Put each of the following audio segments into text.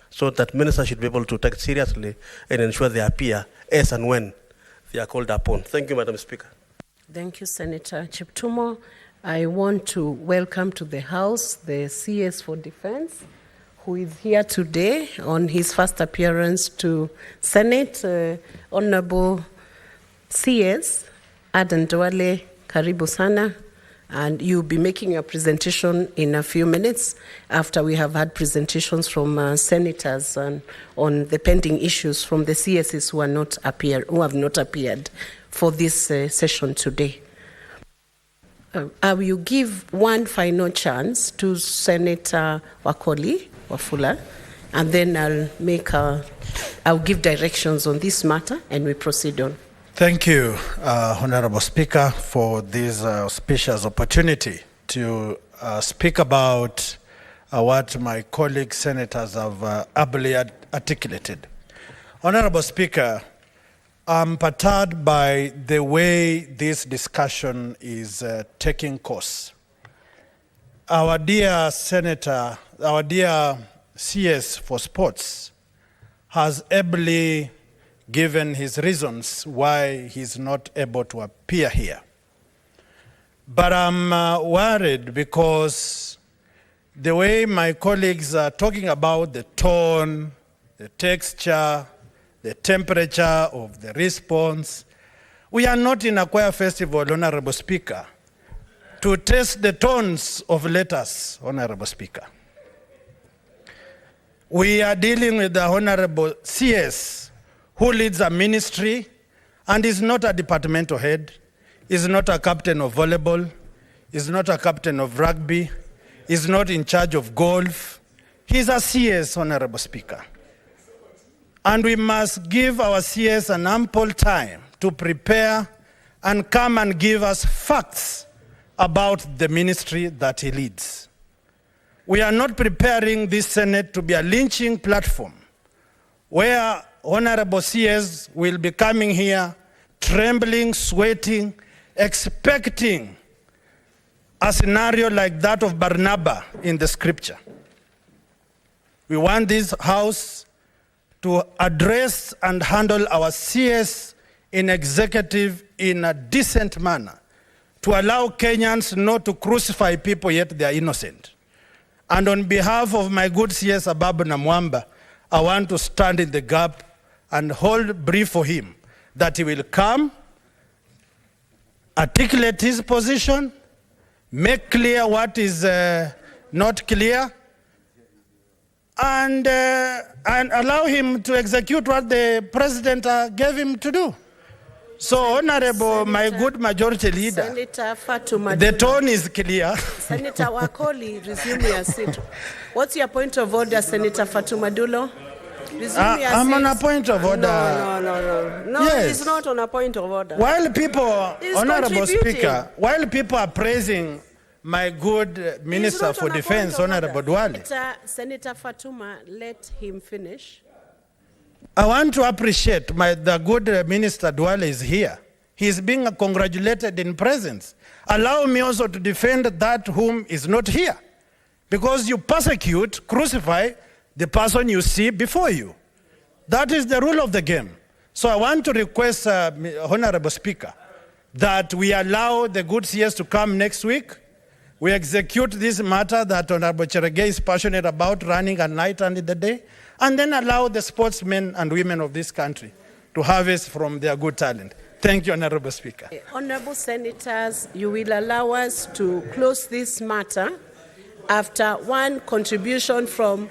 so that ministers should be able to take it seriously and ensure they appear as and when they are called upon. Thank you, Madam Speaker. Thank you, Senator Cheptumo. I want to welcome to the House the CS for Defense, who is here today on his first appearance to Senate. Honorable CS Aden Duale, karibu sana. And you'll be making your presentation in a few minutes after we have had presentations from senators on the pending issues from the CSs who have not appeared for this session today. I will give one final chance to Senator Wakoli Wafula, and then I'll give directions on this matter and we proceed on. Thank you, Honorable Speaker, for this auspicious opportunity to speak about what my colleague senators have ably articulated. Honorable Speaker, I'm perturbed by the way this discussion is taking course. Our dear Senator, our dear CS for Sports has ably given his reasons why he's not able to appear here. But I'm worried because the way my colleagues are talking about the tone, the texture, the temperature of the response, we are not in a choir festival, Honorable Speaker, to test the tones of letters, Honorable Speaker. We are dealing with the Honorable CS, who leads a ministry and is not a departmental head, is not a captain of volleyball, is not a captain of rugby, is not in charge of golf. He's a CS, Honorable Speaker. And we must give our CS an ample time to prepare and come and give us facts about the ministry that he leads. We are not preparing this Senate to be a lynching platform where Honorable CS will be coming here, trembling, sweating, expecting a scenario like that of Barnabas in the scripture. We want this House to address and handle our CS in executive in a decent manner, to allow Kenyans not to crucify people yet they are innocent. And on behalf of my good CS Ababu Namwamba, I want to stand in the gap and hold brief for him that he will come, articulate his position, make clear what is not clear, and allow him to execute what the president gave him to do. So, Honorable, my good majority leader, Senator Fatuma, the tone is clear. Senator Wakoli, resume your seat. What's your point of order, Senator Fatuma Dulo? I'm on a point of order. No, yes. It's not on a point of order. While people, Honorable Speaker, while people are praising my good Minister for Defense, Honorable Duale. Senator Fatuma, let him finish. I want to appreciate the good Minister Duale is here. He's being congratulated in presence. Allow me also to defend that whom is not here. Because you persecute, crucify the person you see before you. That is the rule of the game. So I want to request, Honorable Speaker, that we allow the good CS to come next week. We execute this matter that Honorable Cherege is passionate about, running at night and in the day, and then allow the sportsmen and women of this country to harvest from their good talent. Thank you, Honorable Speaker. Honorable Senators, you will allow us to close this matter after one contribution from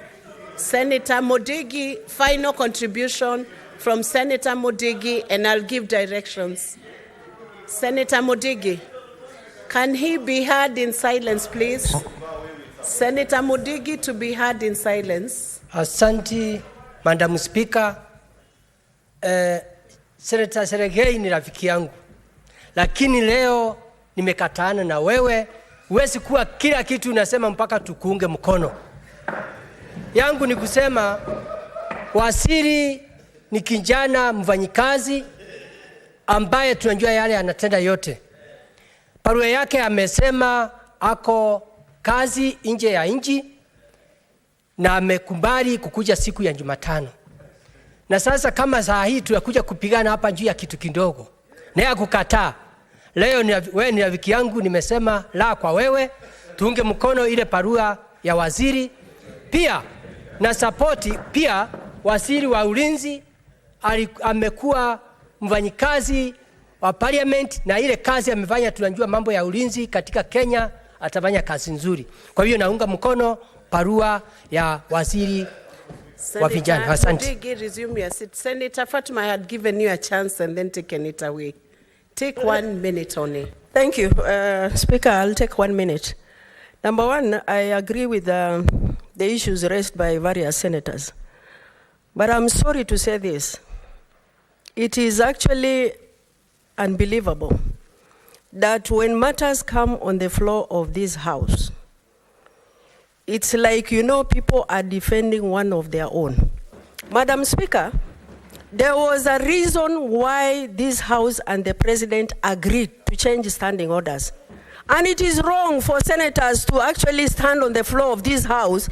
Senator Modigi, final contribution from Senator Modigi, and I'll give directions. Senator Modigi, can he be heard in silence, please? Senator Modigi to be heard in silence. Asante, Madam Speaker. Senator Cherege ni rafiki yangu, lakini leo nimekatana na wewe. Huwezi kuwa kila kitu unasema mpaka tukuunge mkono. Yangu ni kusema waziri ni kijana mfanyikazi ambaye tunajua yale anatenda yote. Barua yake amesema ako kazi nje ya nchi. na amekubali kukuja siku ya Jumatano. Na sasa kama saa hii tunakuja kupigana hapa juu ya kitu kidogo, na ya kukataa. Leo wewe ni rafiki yangu, nimesema la kwa wewe, tuunge mkono ile barua ya waziri. Pia na support pia waziri wa ulinzi amekuwa mfanyikazi wa parliament, na ile kazi amefanya, tunajua mambo ya ulinzi katika Kenya, atafanya kazi nzuri. Kwa hiyo naunga mkono barua ya waziri wa vijana. Asante. Resume your seat. Senator Fatma, I had given you a chance and then taken it away. Take 1 minute only. Thank you. Speaker, I'll take 1 minute. Number one, I agree with the issues raised by various senators. But I'm sorry to say this. It is actually unbelievable that when matters come on the floor of this house, it's like, people are defending one of their own. Madam Speaker, there was a reason why this House and the President agreed to change standing orders. And it is wrong for senators to actually stand on the floor of this House,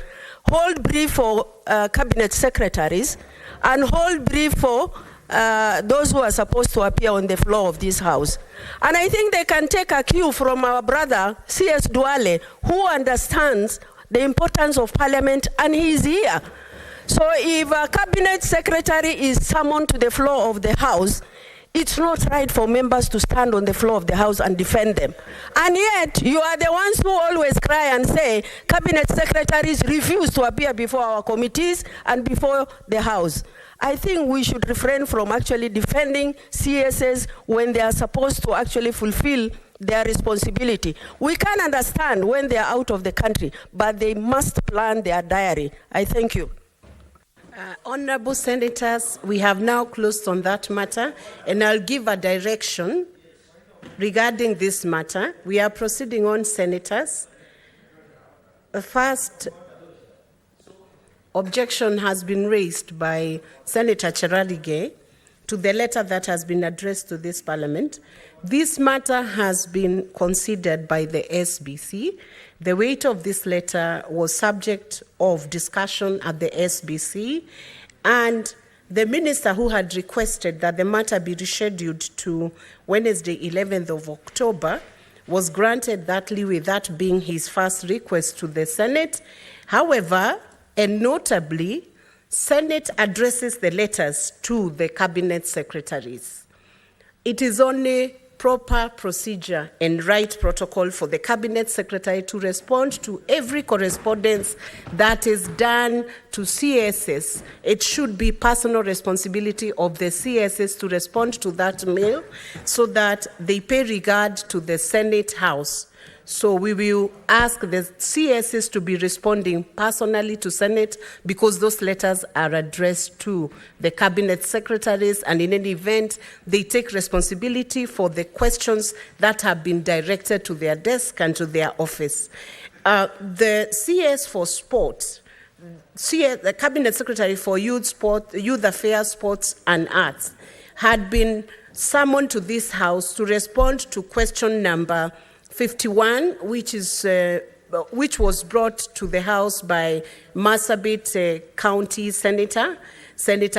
hold brief for cabinet secretaries, and hold brief for those who are supposed to appear on the floor of this House. And I think they can take a cue from our brother, CS Duale, who understands the importance of Parliament, and he is here. So if a cabinet secretary is summoned to the floor of the House, it's not right for members to stand on the floor of the House and defend them. And yet, you are the ones who always cry and say, cabinet secretaries refuse to appear before our committees and before the House. I think we should refrain from actually defending CSs when they are supposed to actually fulfill their responsibility. We can understand when they are out of the country, but they must plan their diary. I thank you. Honorable Senators, we have now closed on that matter, and I'll give a direction regarding this matter. We are proceeding on, Senators. The first objection has been raised by Senator Cheralige to the letter that has been addressed to this Parliament. This matter has been considered by the SBC. The weight of this letter was subject of discussion at the SBC, and the minister who had requested that the matter be rescheduled to Wednesday, 11th of October, was granted that leeway, that being his first request to the Senate. However, and notably, Senate addresses the letters to the cabinet secretaries. It is only proper procedure and right protocol for the cabinet secretary to respond to every correspondence that is done to CSS. It should be personal responsibility of the CSS to respond to that mail so that they pay regard to the Senate House. So we will ask the CSS to be responding personally to Senate because those letters are addressed to the cabinet secretaries, and in any event, they take responsibility for the questions that have been directed to their desk and to their office. The CS for Sport, the Cabinet Secretary for Youth Affairs, Sports and Arts, had been summoned to this House to respond to question number 51, which was brought to the House by Marsabit County Senator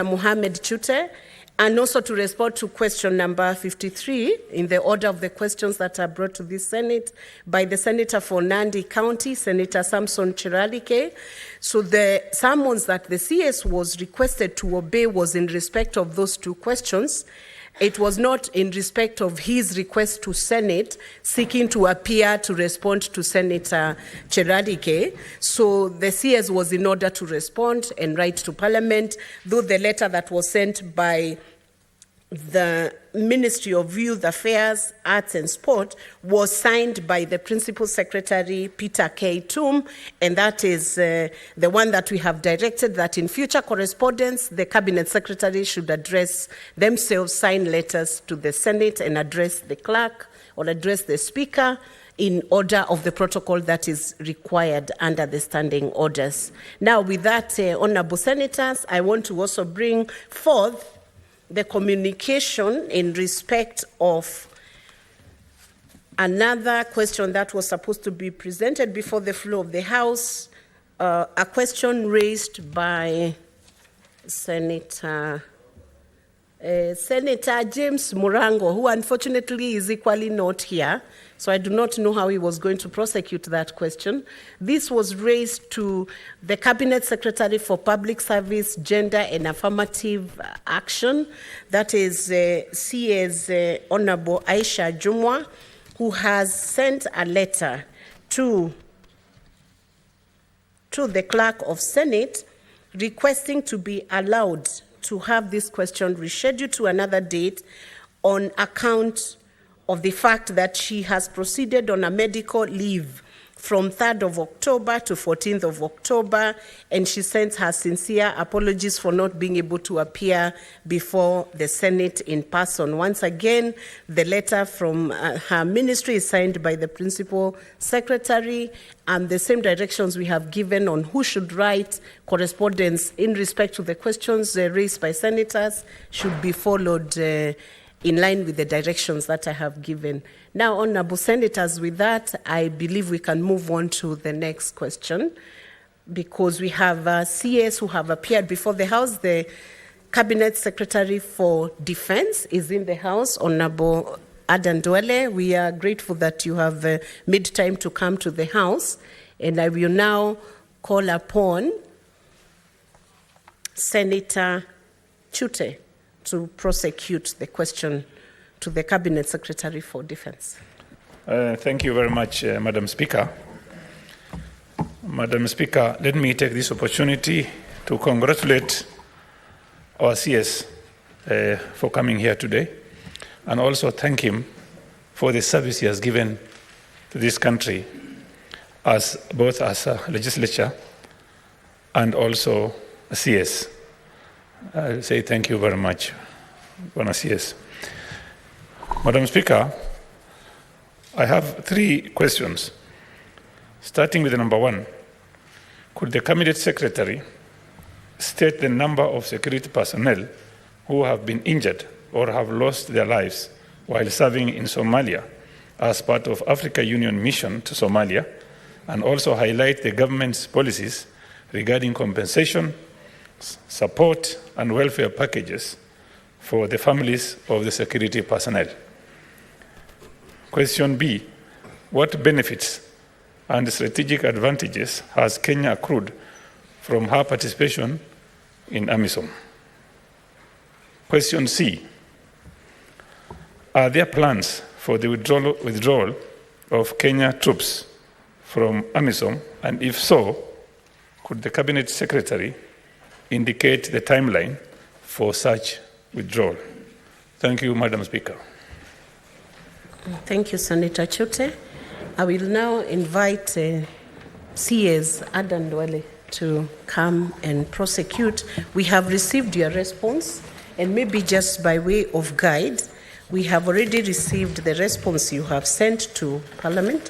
Mohammed Chute, and also to respond to question number 53 in the order of the questions that are brought to this Senate by the Senator for Nandi County, Senator Samson Chiralike. So the summons that the CS was requested to obey was in respect of those two questions. It was not in respect of his request to Senate seeking to appear to respond to Senator Chiralike. So the CS was in order to respond and write to Parliament, though the letter that was sent by the Ministry of Youth Affairs, Arts and Sport was signed by the Principal Secretary, Peter K. Toom, and that is the one that we have directed that in future correspondence, the Cabinet Secretary should address themselves, sign letters to the Senate and address the clerk or address the Speaker in order of the protocol that is required under the standing orders. Now, with that, Honourable Senators, I want to also bring forth the communication in respect of another question that was supposed to be presented before the floor of the House a question raised by Senator James Murango, who unfortunately is equally not here, so I do not know how he was going to prosecute that question. This was raised to the Cabinet Secretary for Public Service, Gender and Affirmative Action, that is CS Honorable Aisha Jumwa, who has sent a letter to the Clerk of Senate requesting to be allowed to have this question rescheduled to another date on account of the fact that she has proceeded on a medical leave from 3rd of October to 14th of October, and she sends her sincere apologies for not being able to appear before the Senate in person. Once again, the letter from her ministry is signed by the Principal Secretary, and the same directions we have given on who should write correspondence in respect to the questions raised by senators should be followed in line with the directions that I have given. Now, Honorable Senators, with that, I believe we can move on to the next question, because we have CS who have appeared before the House. The Cabinet Secretary for Defense is in the House, Honorable Aden Duale. We are grateful that you have made time to come to the House, and I will now call upon Senator Chute to prosecute the question to the Cabinet Secretary for Defense. Thank you very much, Madam Speaker. Madam Speaker, let me take this opportunity to congratulate our CS for coming here today, and also thank him for the service he has given to this country, as both as a legislature and also a CS. I say thank you very much, Bwana CS. Madam Speaker, I have 3 questions. Starting with number 1, could the Cabinet Secretary state the number of security personnel who have been injured or have lost their lives while serving in Somalia as part of African Union mission to Somalia, and also highlight the government's policies regarding compensation, support and welfare packages for the families of the security personnel? Question B, what benefits and strategic advantages has Kenya accrued from her participation in AMISOM? Question C, are there plans for the withdrawal of Kenya troops from AMISOM, and if so, could the Cabinet Secretary indicate the timeline for such withdrawal? Thank you, Madam Speaker. Thank you, Senator Chute. I will now invite CS Aden Duale to come and prosecute. We have received your response, and maybe just by way of guide, we have already received the response you have sent to Parliament,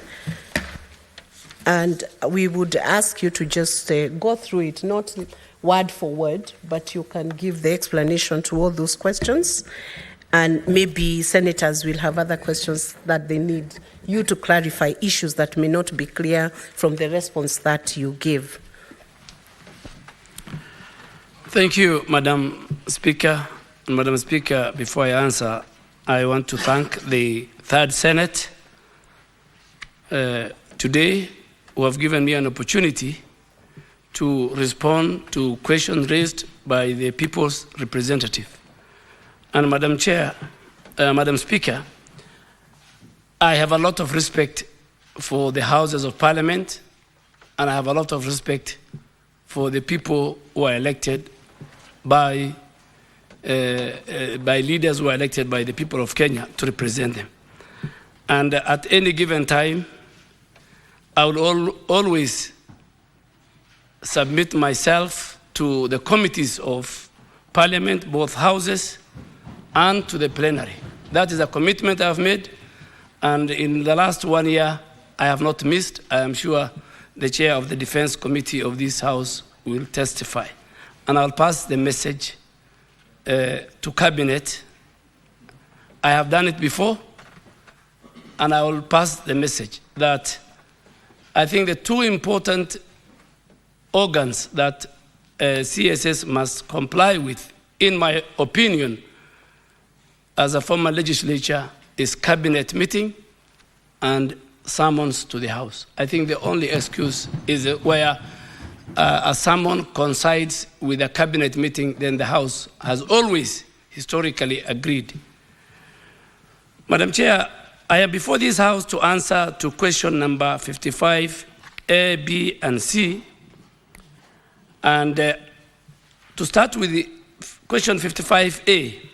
and we would ask you to just go through it, not word for word, but you can give the explanation to all those questions. And maybe senators will have other questions that they need you to clarify issues that may not be clear from the response that you give. Thank you, Madam Speaker. Madam Speaker, before I answer, I want to thank the Third Senate today, who have given me an opportunity to respond to questions raised by the people's representative. And Madam Chair, Madam Speaker, I have a lot of respect for the Houses of Parliament, and I have a lot of respect for the people who are elected by leaders who are elected by the people of Kenya to represent them. And at any given time, I will always submit myself to the committees of Parliament, both houses, and to the plenary. That is a commitment I have made, and in the last 1 year, I have not missed. I am sure the chair of the Defense Committee of this House will testify. And I'll pass the message to Cabinet. I have done it before, and I will pass the message that I think the 2 important organs that CSS must comply with, in my opinion, as a former legislature, is cabinet meeting and summons to the House. I think the only excuse is where a summon coincides with a cabinet meeting, then the House has always historically agreed. Madam Chair, I am before this House to answer to question number 55, A, B, and C. And to start with the question 55A,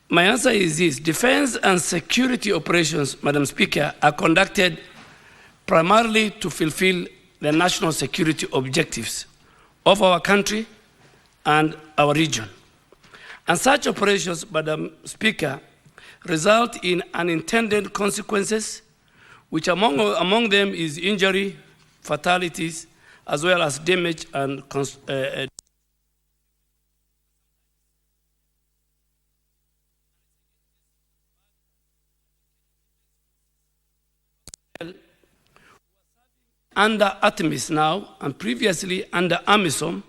my answer is this: defense and security operations, Madam Speaker, are conducted primarily to fulfill the national security objectives of our country and our region. And such operations, Madam Speaker, result in unintended consequences, which among them is injury, fatalities, as well as damage and under ATMIS now and previously under AMISOM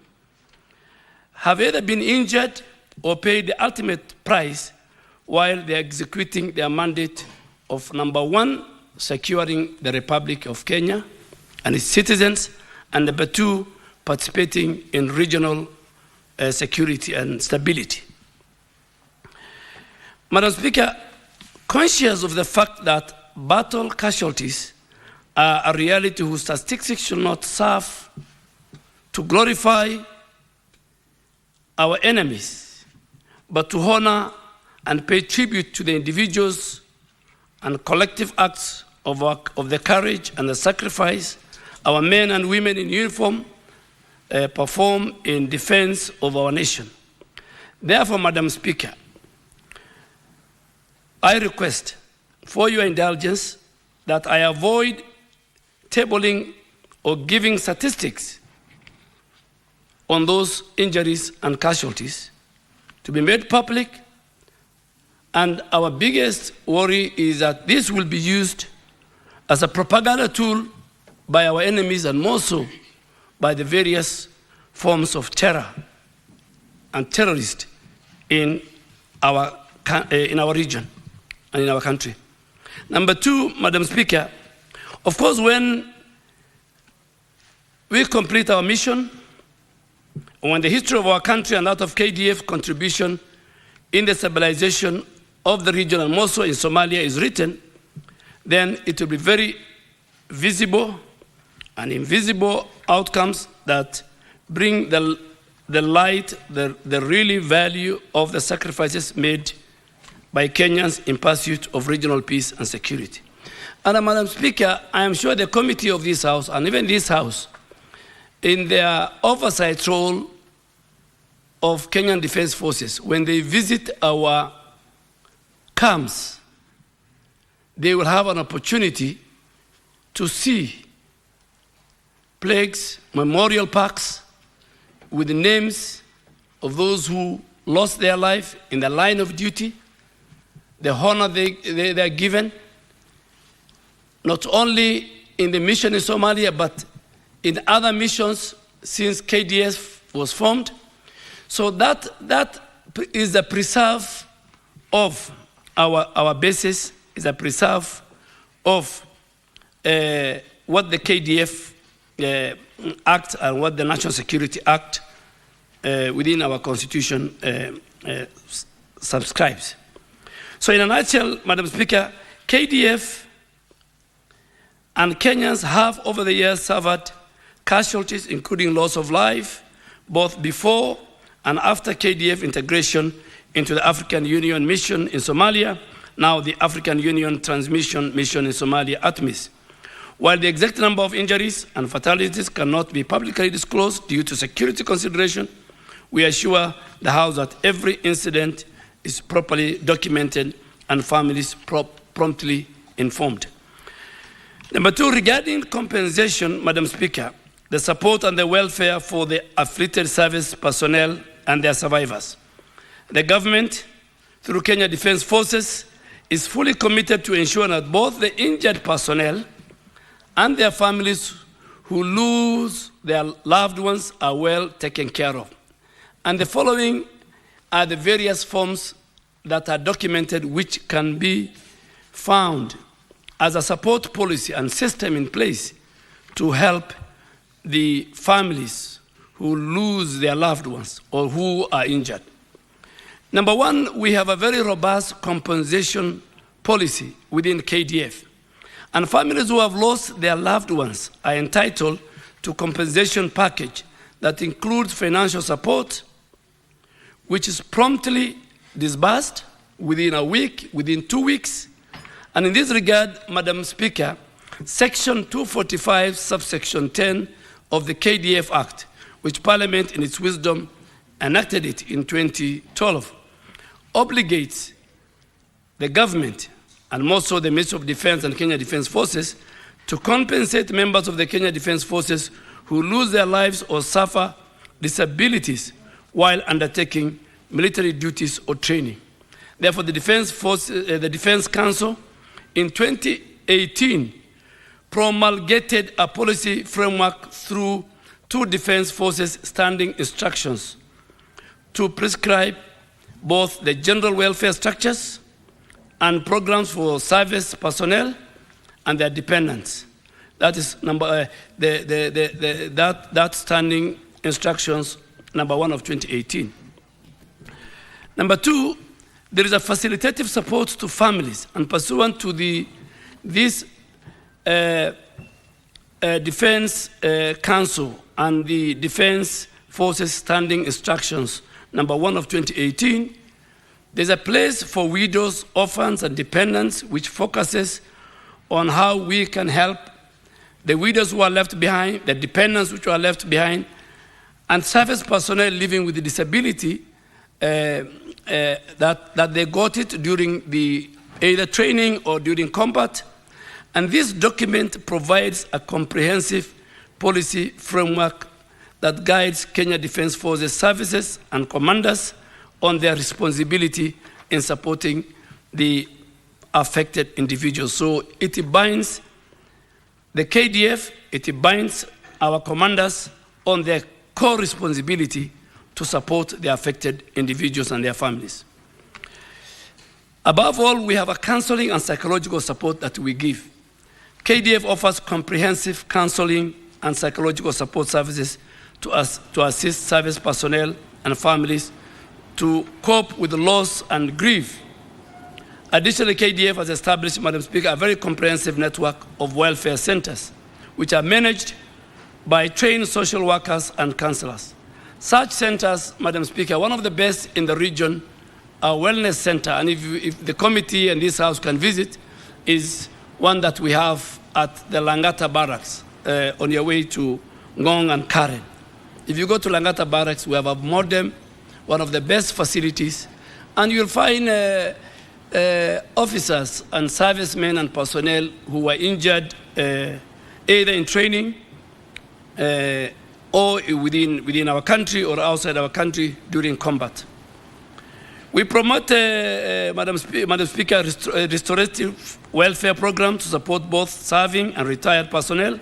have either been injured or paid the ultimate price while they are executing their mandate of, number one, securing the Republic of Kenya and its citizens, and number two, participating in regional security and stability. Madam Speaker, conscious of the fact that battle casualties are a reality whose statistics should not serve to glorify our enemies, but to honor and pay tribute to the individuals and collective acts of the courage and the sacrifice our men and women in uniform perform in defense of our nation. Therefore, Madam Speaker, I request for your indulgence that I avoid tabling or giving statistics on those injuries and casualties to be made public. And our biggest worry is that this will be used as a propaganda tool by our enemies, and more so by the various forms of terror and terrorists in our region and in our country. Number two, Madam Speaker, of course, when we complete our mission, when the history of our country and that of KDF contribution in the stabilization of the region and more so in Somalia is written, then it will be very visible and invisible outcomes that bring the light, the really value of the sacrifices made by Kenyans in pursuit of regional peace and security. And Madam Speaker, I am sure the committee of this House, and even this House, in their oversight role of Kenyan Defense Forces, when they visit our camps, they will have an opportunity to see plaques, memorial parks with the names of those who lost their life in the line of duty, the honor they are given, not only in the mission in Somalia, but in other missions since KDF was formed. So that is the preserve of our bases, is a preserve of what the KDF Act and what the National Security Act within our Constitution subscribes. So in a nutshell, Madam Speaker, KDF and Kenyans have over the years suffered casualties, including loss of life, both before and after KDF integration into the African Union mission in Somalia, now the African Union Transmission Mission in Somalia, ATMIS. While the exact number of injuries and fatalities cannot be publicly disclosed due to security consideration, we assure the House that every incident is properly documented and families promptly informed. Number two, regarding compensation, Madam Speaker, the support and the welfare for the afflicted service personnel and their survivors. The government, through Kenya Defense Forces, is fully committed to ensure that both the injured personnel and their families who lose their loved ones are well taken care of. And the following are the various forms that are documented which can be found as a support policy and system in place to help the families who lose their loved ones or who are injured. Number one, we have a very robust compensation policy within KDF. And families who have lost their loved ones are entitled to compensation package that includes financial support, which is promptly disbursed within a week, within 2 weeks. And in this regard, Madam Speaker, Section 245, subsection 10 of the KDF Act, which Parliament in its wisdom enacted it in 2012, obligates the government and more so the Ministry of Defense and Kenya Defense Forces to compensate members of the Kenya Defense Forces who lose their lives or suffer disabilities while undertaking military duties or training. Therefore, the Defense Council in 2018 promulgated a policy framework through 2 Defense Forces standing instructions to prescribe both the general welfare structures and programs for service personnel and their dependents. That is that standing instructions number 1 of 2018. Number 2, there is a facilitative support to families, and pursuant to this Defense Council and the Defense Forces standing instructions number 1 of 2018, there's a place for widows, orphans, and dependents, which focuses on how we can help the widows who are left behind, the dependents which are left behind, and service personnel living with a disability that they got it during either training or during combat. And this document provides a comprehensive policy framework that guides Kenya Defense Forces services and commanders on their responsibility in supporting the affected individuals. So it binds the KDF, it binds our commanders on their core responsibility to support the affected individuals and their families. Above all, we have a counseling and psychological support that we give. KDF offers comprehensive counseling and psychological support services to assist service personnel and families to cope with loss and grief. Additionally, KDF has established, Madam Speaker, a very comprehensive network of welfare centers, which are managed by trained social workers and counselors. Such centers, Madam Speaker, one of the best in the region, our wellness center, and if the committee and this House can visit, is one that we have at the Langata Barracks on your way to Ngong and Karen. If you go to Langata Barracks, we have a modern, one of the best facilities, and you'll find officers and servicemen and personnel who were injured either in training or within our country or outside our country during combat. We promote, Madam Speaker, restorative welfare program to support both serving and retired personnel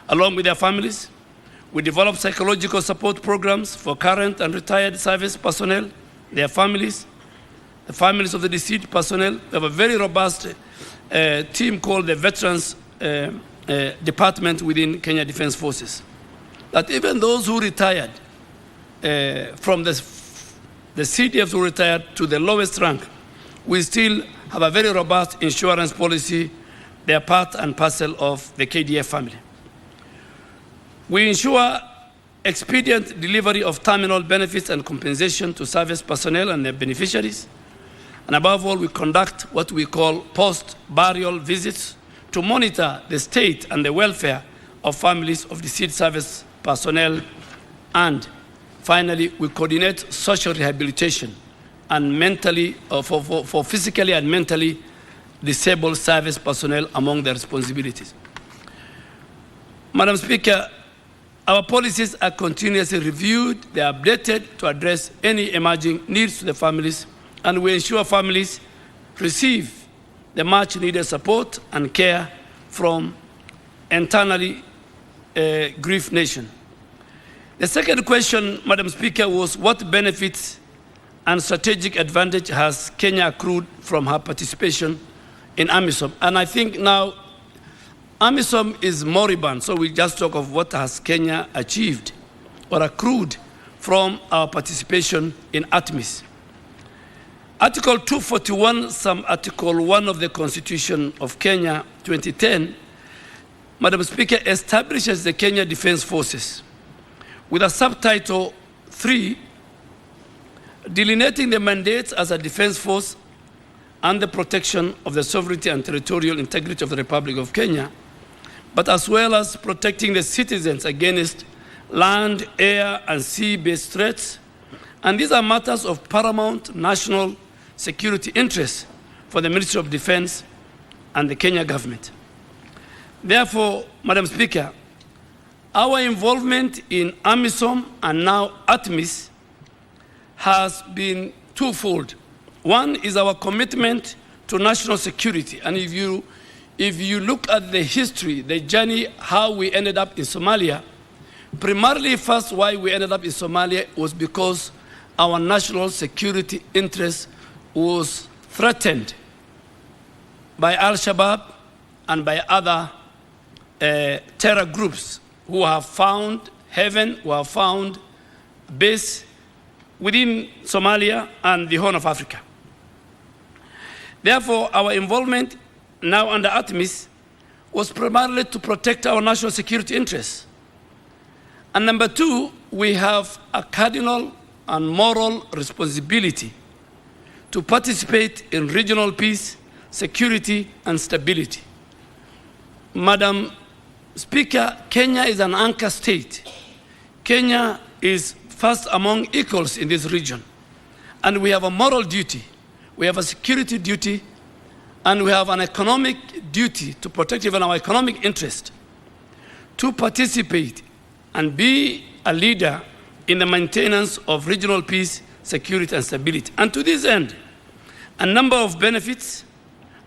along with their families. We develop psychological support programs for current and retired service personnel, their families, the families of the deceased personnel. We have a very robust team called the Veterans Department within Kenya Defense Forces. That even those who retired from the CDFs who retired to the lowest rank, we still have a very robust insurance policy. They are part and parcel of the KDF family. We ensure expedient delivery of terminal benefits and compensation to service personnel and their beneficiaries. And above all, we conduct what we call post-burial visits to monitor the state and the welfare of families of deceased service personnel. And finally, we coordinate social rehabilitation and mentally, for physically and mentally disabled service personnel among their responsibilities. Madam Speaker, our policies are continuously reviewed, they are updated to address any emerging needs to the families, and we ensure families receive the much needed support and care from internally grief nation. The second question, Madam Speaker, was what benefits and strategic advantage has Kenya accrued from her participation in AMISOM? And I think now AMISOM is moribund, so we just talk of what has Kenya achieved or accrued from our participation in ATMIS. Article 241, some Article 1 of the Constitution of Kenya 2010, Madam Speaker, establishes the Kenya Defense Forces with a subtitle 3, delineating the mandates as a defense force and the protection of the sovereignty and territorial integrity of the Republic of Kenya, but as well as protecting the citizens against land, air, and sea-based threats. And these are matters of paramount national security interest for the Ministry of Defense and the Kenya government. Therefore, Madam Speaker, our involvement in AMISOM and now ATMIS has been twofold. One is our commitment to national security. And if you look at the history, the journey, how we ended up in Somalia, primarily first why we ended up in Somalia was because our national security interest was threatened by Al-Shabaab and by other terror groups who have found heaven, who have found base within Somalia and the Horn of Africa. Therefore, our involvement now under ATMIS was primarily to protect our national security interests. And number two, we have a cardinal and moral responsibility to participate in regional peace, security, and stability. Madam Speaker, Kenya is an anchor state. Kenya is first among equals in this region. And we have a moral duty, we have a security duty, and we have an economic duty to protect even our economic interest, to participate and be a leader in the maintenance of regional peace, security, and stability. And to this end, a number of benefits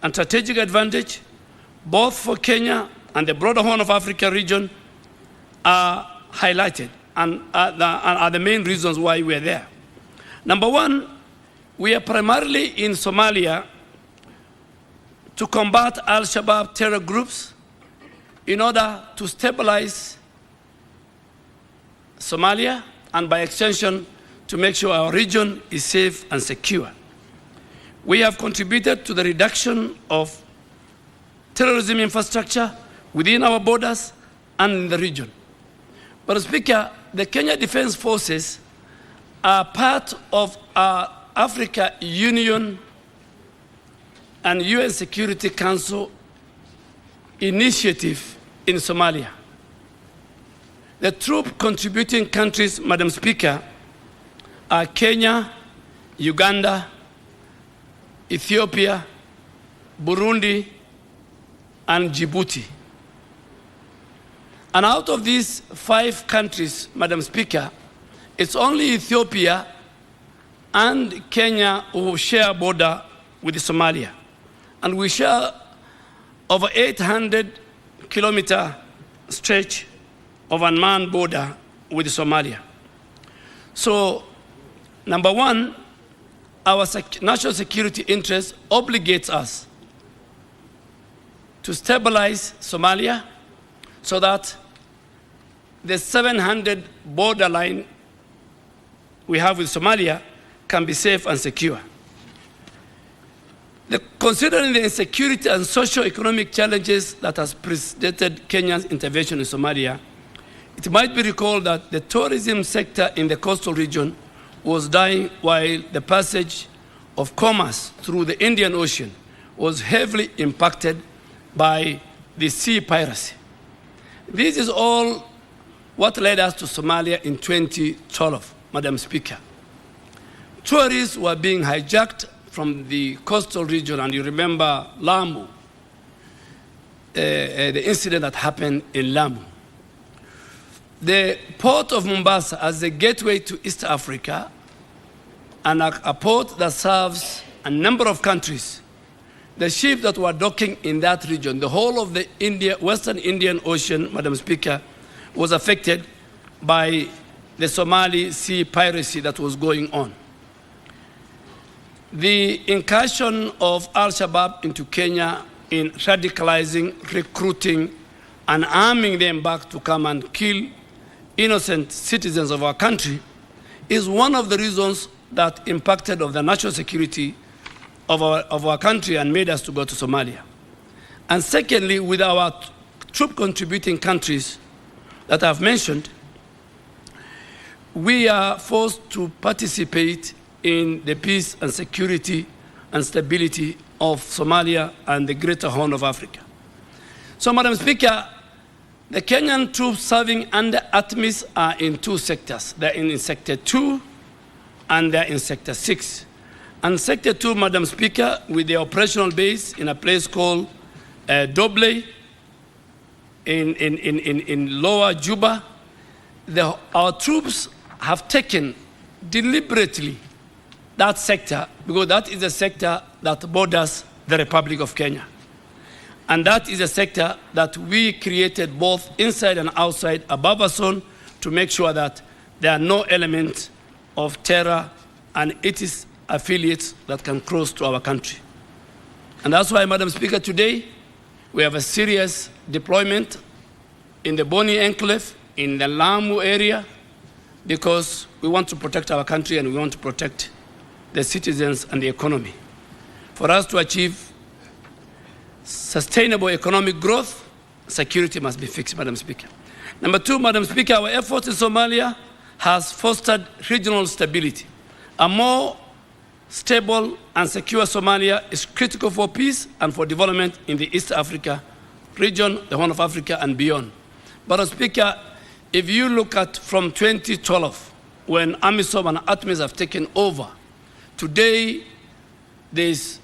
and strategic advantage, both for Kenya and the broader Horn of Africa region, are highlighted and are the main reasons why we're there. Number one, we are primarily in Somalia to combat Al-Shabaab terror groups in order to stabilize Somalia and by extension to make sure our region is safe and secure. We have contributed to the reduction of terrorism infrastructure within our borders and in the region. But Speaker, the Kenya Defense Forces are part of our Africa Union and UN Security Council initiative in Somalia. The troop contributing countries, Madam Speaker, are Kenya, Uganda, Ethiopia, Burundi, and Djibouti. And out of these 5 countries, Madam Speaker, it's only Ethiopia and Kenya who share a border with Somalia. And we share over 800-kilometer stretch of unmanned border with Somalia. So, number one, our national security interest obligates us to stabilize Somalia so that the 700 borderline we have with Somalia can be safe and secure. Considering the insecurity and socio-economic challenges that has preceded Kenya's intervention in Somalia, it might be recalled that the tourism sector in the coastal region was dying while the passage of commerce through the Indian Ocean was heavily impacted by the sea piracy. This is all what led us to Somalia in 2012, Madam Speaker. Tourists were being hijacked from the coastal region, and you remember Lamu, the incident that happened in Lamu. The port of Mombasa as a gateway to East Africa and a port that serves a number of countries, the ships that were docking in that region, the whole of the Western Indian Ocean, Madam Speaker, was affected by the Somali sea piracy that was going on. The incursion of Al-Shabaab into Kenya in radicalizing, recruiting, and arming them back to come and kill innocent citizens of our country is one of the reasons that impacted on the national security of our country and made us to go to Somalia. And secondly, with our troop contributing countries that I've mentioned, we are forced to participate in the peace and security and stability of Somalia and the greater Horn of Africa. So, Madam Speaker, the Kenyan troops serving under ATMIS are in two sectors. They're in Sector 2 and they're in Sector 6. And Sector 2, Madam Speaker, with the operational base in a place called Duale in Lower Juba, our troops have taken deliberately that sector because that is a sector that borders the Republic of Kenya. And that is a sector that we created both inside and outside a buffer zone to make sure that there are no elements of terror and its affiliates that can cross to our country. And that's why, Madam Speaker, today we have a serious deployment in the Boni Enclave, in the Lamu area, because we want to protect our country and we want to protect the citizens and the economy. For us to achieve sustainable economic growth, security must be fixed, Madam Speaker. Number two, Madam Speaker, our efforts in Somalia has fostered regional stability. A more stable and secure Somalia is critical for peace and for development in the East Africa region, the Horn of Africa, and beyond. Madam Speaker, if you look at from 2012, when AMISOM and ATMIS have taken over, today there's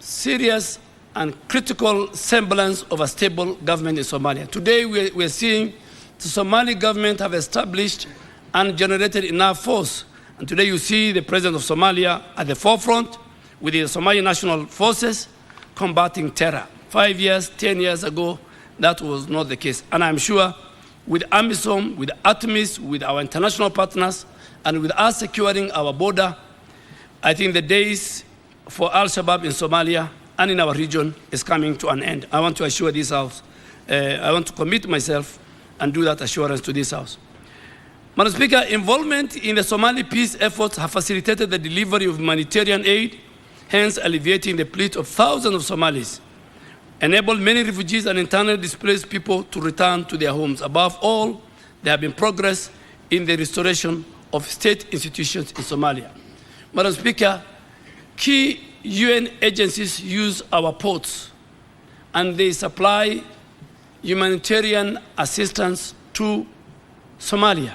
serious and critical semblance of a stable government in Somalia. Today we're seeing the Somali government have established and generated enough force. And today you see the president of Somalia at the forefront with the Somali National Forces combating terror. 5 years, 10 years ago, that was not the case. And I'm sure with AMISOM, with ATMIS, with our international partners, and with us securing our border, I think the days for Al-Shabaab in Somalia and in our region is coming to an end. I want to assure this House. I want to commit myself and do that assurance to this House. Madam Speaker, involvement in the Somali peace efforts have facilitated the delivery of humanitarian aid, hence alleviating the plight of thousands of Somalis, enabled many refugees and internally displaced people to return to their homes. Above all, there have been progress in the restoration of state institutions in Somalia. Madam Speaker, key UN agencies use our ports and they supply humanitarian assistance to Somalia.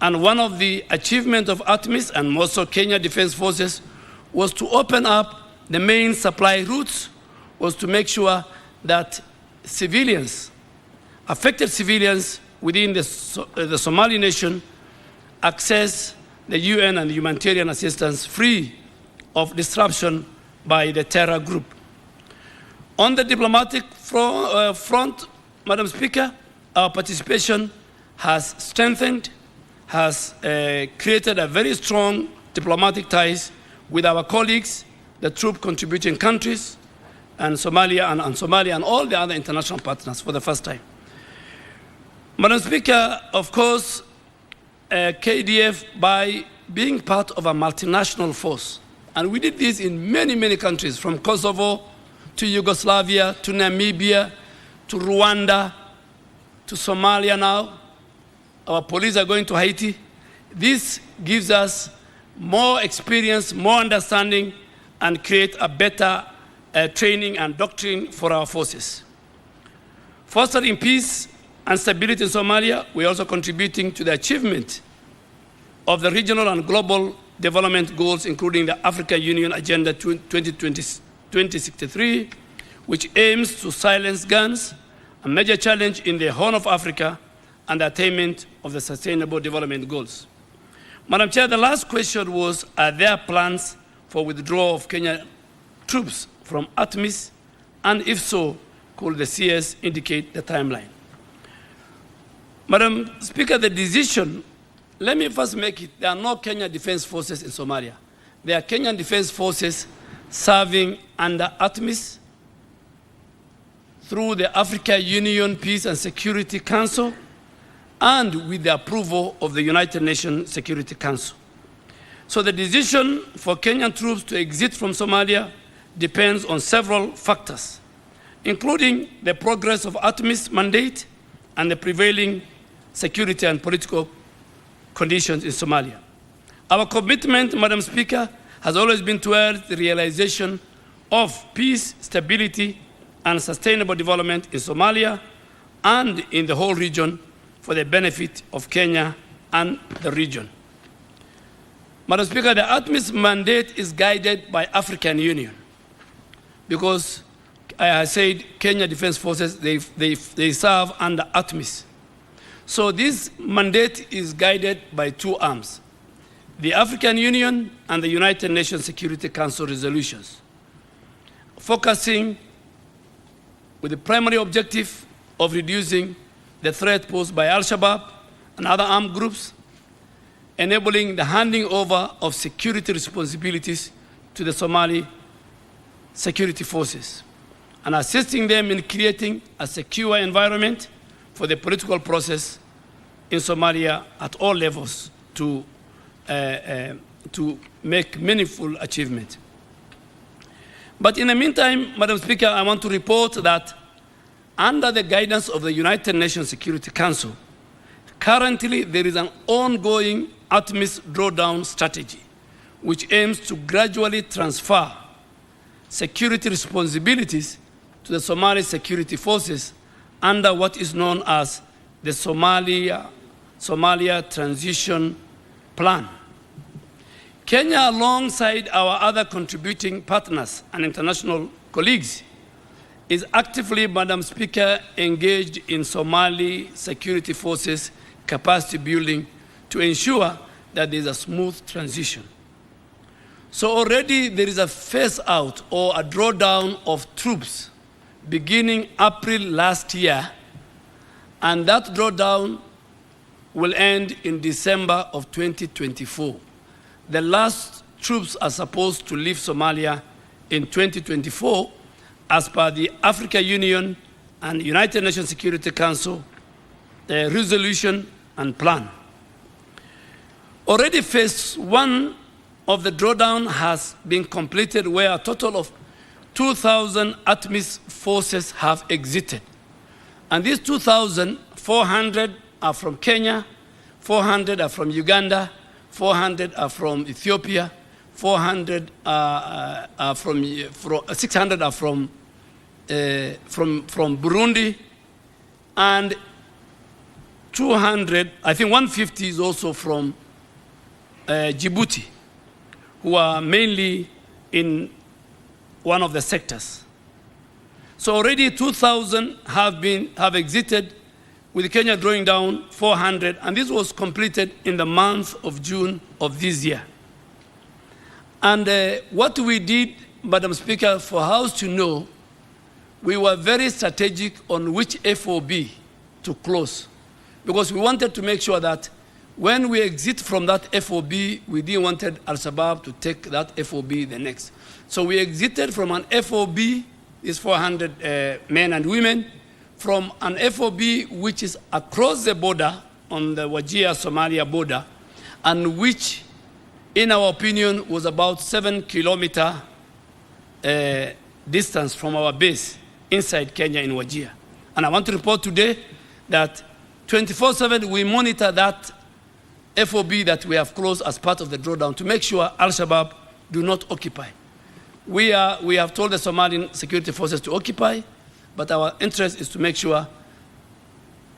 And one of the achievements of ATMIS and also Kenya Defense Forces was to open up the main supply routes, was to make sure that civilians, affected civilians within the Somali nation access the UN and the humanitarian assistance free of disruption by the terror group. On the diplomatic front, Madam Speaker, our participation has strengthened, has created a very strong diplomatic ties with our colleagues, the troop contributing countries, and Somalia and all the other international partners for the first time. Madam Speaker, of course, KDF, by being part of a multinational force, and we did this in many, many countries, from Kosovo to Yugoslavia, to Namibia, to Rwanda, to Somalia now. Our police are going to Haiti. This gives us more experience, more understanding, and create a better training and doctrine for our forces. Fostering peace and stability in Somalia, we're also contributing to the achievement of the regional and global development goals, including the African Union Agenda 2063, which aims to silence guns, a major challenge in the Horn of Africa, and the attainment of the Sustainable Development Goals. Madam Chair, the last question was, are there plans for withdrawal of Kenyan troops from ATMIS? And if so, could the CS indicate the timeline? Madam Speaker, the decision, let me first make it, there are no Kenyan Defense Forces in Somalia. There are Kenyan Defense Forces serving under ATMIS through the Africa Union Peace and Security Council and with the approval of the United Nations Security Council. So the decision for Kenyan troops to exit from Somalia depends on several factors, including the progress of ATMIS mandate and the prevailing security and political conditions in Somalia. Our commitment, Madam Speaker, has always been towards the realization of peace, stability, and sustainable development in Somalia and in the whole region for the benefit of Kenya and the region. Madam Speaker, the ATMIS mandate is guided by African Union because I said Kenya Defense Forces, they serve under ATMIS. So this mandate is guided by two arms, the African Union and the United Nations Security Council resolutions, focusing with the primary objective of reducing the threat posed by Al-Shabaab and other armed groups, enabling the handing over of security responsibilities to the Somali security forces, and assisting them in creating a secure environment for the political process in Somalia at all levels to make meaningful achievement. But in the meantime, Madam Speaker, I want to report that under the guidance of the United Nations Security Council, currently there is an ongoing ATMIS drawdown strategy which aims to gradually transfer security responsibilities to the Somali security forces under what is known as the Somalia Transition Plan. Kenya, alongside our other contributing partners and international colleagues, is actively, Madam Speaker, engaged in Somali security forces capacity building to ensure that there is a smooth transition. So already there is a phase out or a drawdown of troops beginning April last year, and that drawdown will end in December of 2024. The last troops are supposed to leave Somalia in 2024 as per the Africa Union and United Nations Security Council resolution and plan. Already phase one of the drawdown has been completed, where a total of 2,000 ATMIS forces have exited. And these 2,000, 400 are from Kenya, 400 are from Uganda, 400 are from Ethiopia, 600 are from Burundi, and 200, I think 150 is also from Djibouti, who are mainly in one of the sectors. So already 2,000 have exited, with Kenya drawing down 400, and this was completed in the month of June of this year. And what we did, Madam Speaker, for House to know, we were very strategic on which FOB to close, because we wanted to make sure that when we exit from that FOB, we didn't want Al-Shabaab to take that FOB the next. So we exited from an FOB, is 400 men and women, from an FOB which is across the border on the Wajir-Somalia border, and which, in our opinion, was about 7-kilometer distance from our base inside Kenya in Wajir. And I want to report today that 24/7 we monitor that FOB that we have closed as part of the drawdown to make sure Al-Shabaab do not occupy. We have told the Somalian security forces to occupy, but our interest is to make sure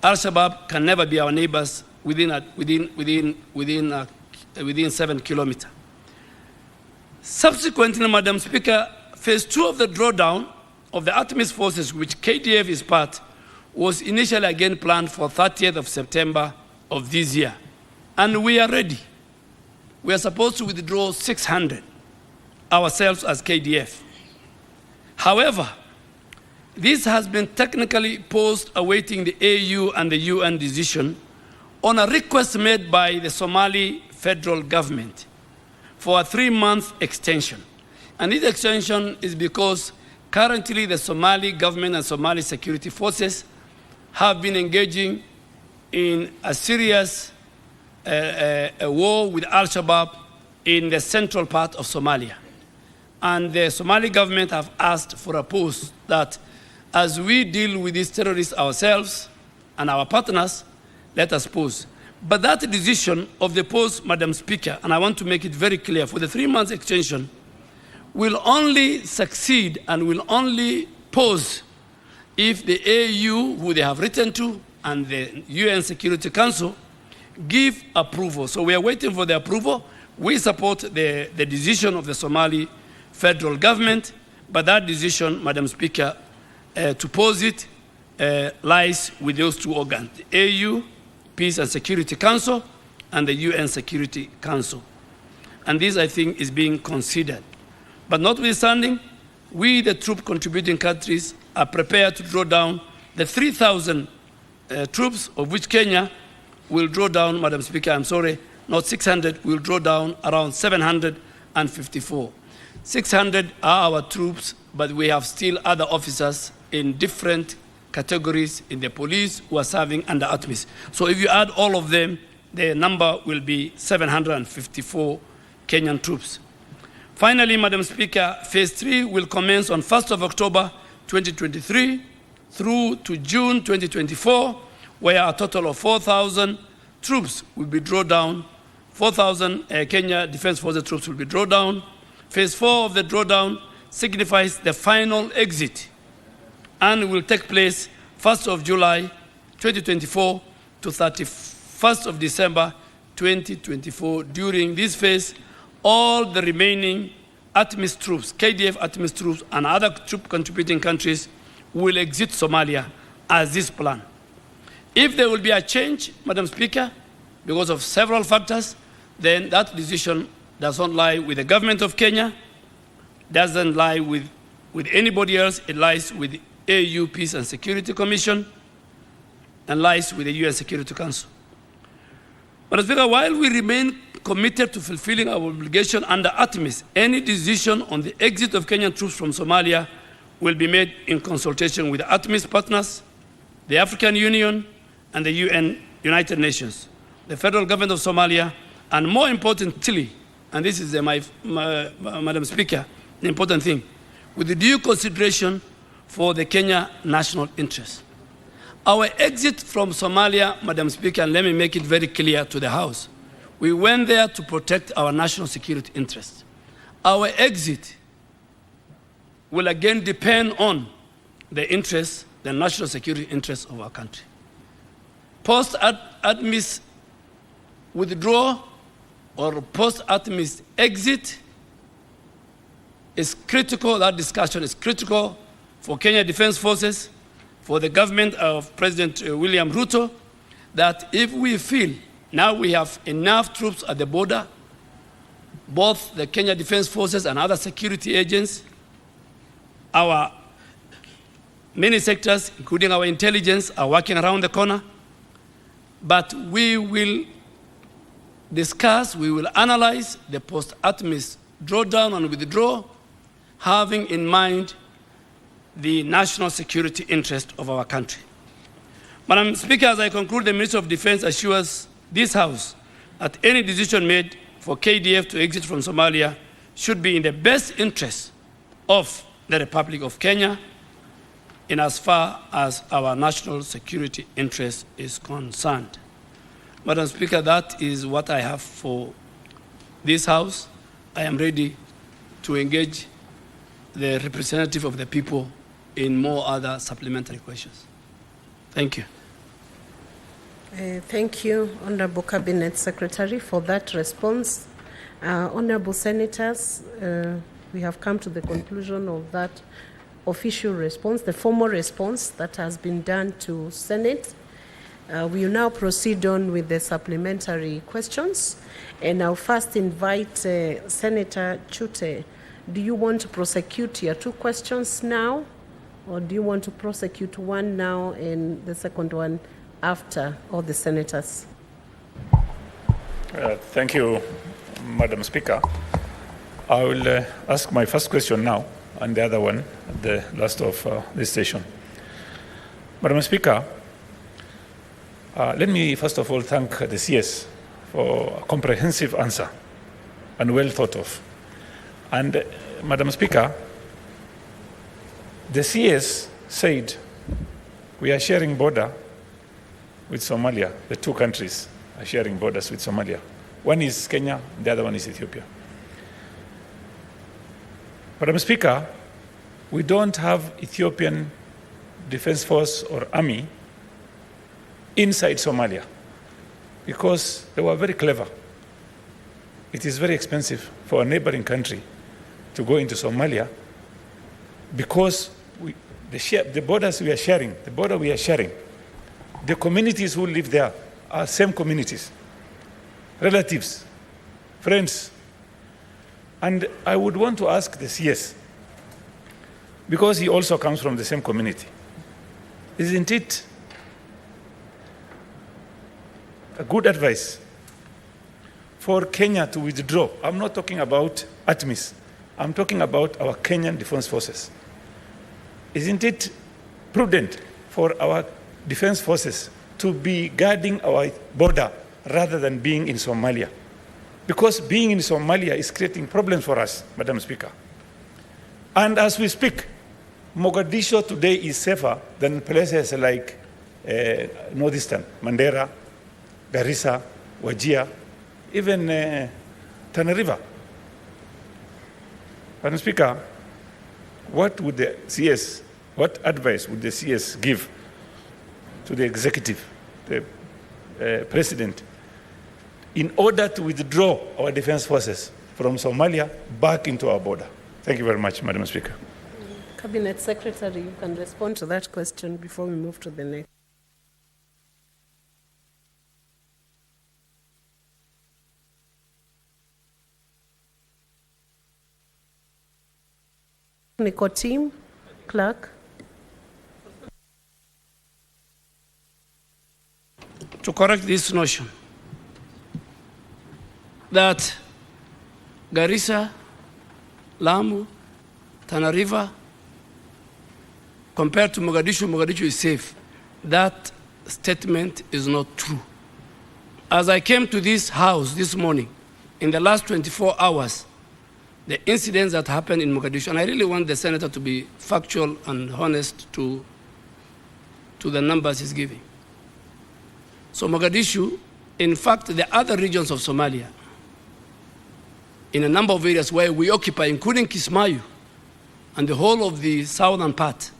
Al-Shabaab can never be our neighbors within 7 kilometers. Subsequently, Madam Speaker, phase 2 of the drawdown of the ATMIS forces, which KDF is part, was initially again planned for 30th of September of this year. And we are ready. We are supposed to withdraw 600 ourselves as KDF. However, This has been technically paused awaiting the AU and the UN decision on a request made by the Somali federal government for a 3-month extension. And this extension is because currently the Somali government and Somali security forces have been engaging in a serious war with Al-Shabaab in the central part of Somalia. And the Somali government have asked for a pause that as we deal with these terrorists ourselves and our partners, let us pause. But that decision of the pause, Madam Speaker, and I want to make it very clear, for the 3-month extension, will only succeed and will only pause if the AU, who they have written to, and the UN Security Council give approval. So we are waiting for the approval. We support the decision of the Somali federal government, but that decision, Madam Speaker, to pause it lies with those two organs, the AU, Peace and Security Council, and the UN Security Council. And this, I think, is being considered. But notwithstanding, we, the troop contributing countries, are prepared to draw down the 3,000 troops, of which Kenya will draw down, Madam Speaker, I'm sorry, not 600, we'll draw down around 754. 600 are our troops, but we have still other officers in different categories in the police who are serving under ATMIS. So if you add all of them, the number will be 754 Kenyan troops. Finally, Madam Speaker, phase 3 will commence on 1st of October 2023 through to June 2024, where a total of 4,000 troops will be drawn down. 4,000 Kenya Defense Forces troops will be drawn down. Phase 4 of the drawdown signifies the final exit and will take place 1st of July 2024 to 31st of December 2024. During this phase, all the remaining ATMIS troops, KDF ATMIS troops, and other troop contributing countries will exit Somalia as this plan. If there will be a change, Madam Speaker, because of several factors, then that decision does not lie with the government of Kenya, doesn't lie with anybody else. It lies with the AU Peace and Security Commission and lies with the UN Security Council. Madam Speaker, while we remain committed to fulfilling our obligation under ATMIS, any decision on the exit of Kenyan troops from Somalia will be made in consultation with the ATMIS partners, the African Union, and the United Nations, the federal government of Somalia, and more importantly, and this is Madam Speaker, the important thing, with the due consideration for the Kenya national interest. Our exit from Somalia, Madam Speaker, and let me make it very clear to the House, we went there to protect our national security interests. Our exit will again depend on the interests, the national security interests of our country. Post-ATMIS withdrawal or post-ATMIS exit is critical. That discussion is critical for Kenya Defense Forces, for the government of President William Ruto, that if we feel now we have enough troops at the border, both the Kenya Defense Forces and other security agents, our many sectors, including our intelligence, are working around the corner. But we will discuss, we will analyze the post-ATMIS drawdown and withdraw, having in mind the national security interest of our country. Madam Speaker, as I conclude, the Minister of Defense assures this House that any decision made for KDF to exit from Somalia should be in the best interest of the Republic of Kenya in as far as our national security interest is concerned. Madam Speaker, that is what I have for this House. I am ready to engage the representative of the people in more other supplementary questions. Thank you. Thank you, Honorable Cabinet Secretary, for that response. Honorable Senators, we have come to the conclusion of that official response, the formal response that has been done to Senate. We will now proceed on with the supplementary questions. And I'll first invite Senator Chute. Do you want to prosecute your two questions now, Or do you want to prosecute one now and the second one after all the senators? Thank you, Madam Speaker. I will ask my first question now and the other one at the last of this session. Madam Speaker, let me first of all thank the CS for a comprehensive answer and well thought of. And Madam Speaker, the CS said we are sharing border with Somalia. The two countries are sharing borders with Somalia. One is Kenya, the other one is Ethiopia. Madam Speaker, we don't have Ethiopian Defense Force or army inside Somalia because they were very clever. It is very expensive for a neighboring country to go into Somalia because the borders we are sharing, the communities who live there are same communities, relatives, friends. And I would want to ask the CS, because he also comes from the same community, isn't it a good advice for Kenya to withdraw? I'm not talking about ATMIS. I'm talking about our Kenyan Defense Forces. Isn't it prudent for our defense forces to be guarding our border rather than being in Somalia? Because being in Somalia is creating problems for us, Madam Speaker. And as we speak, Mogadishu today is safer than places like Northeastern, Mandera, Garissa, Wajir, even Tana River. Madam Speaker, what advice would the CS give to the executive, the president, in order to withdraw our defense forces from Somalia back into our border? Thank you very much, Madam Speaker. Cabinet Secretary, you can respond to that question before we move to the next. Technical team, clerk. To correct this notion that Garissa, Lamu, Tana River, compared to Mogadishu is safe. That statement is not true. As I came to this house this morning, in the last 24 hours, the incidents that happened in Mogadishu, and I really want the senator to be factual and honest to the numbers he's giving. So Mogadishu, in fact, the other regions of Somalia, in a number of areas where we occupy, including Kismayu and the whole of the southern part,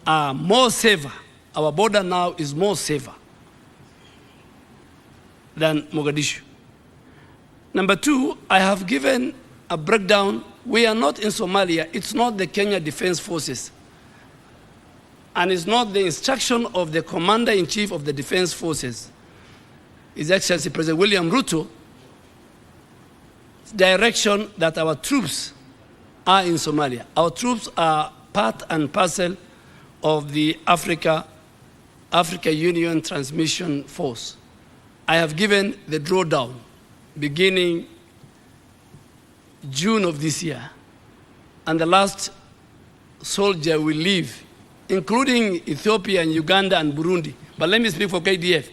are more safer. Our border now is more safer than Mogadishu. Number two, I have given a breakdown. We are not in Somalia. It's not the Kenya Defense Forces. And it's not the instruction of the Commander-in-Chief of the Defense Forces, His Excellency President William Ruto, direction that our troops are in Somalia. Our troops are part and parcel of the Africa Union Transmission Force. I have given the drawdown beginning June of this year, and the last soldier will leave, including Ethiopia and Uganda and Burundi. But let me speak for KDF.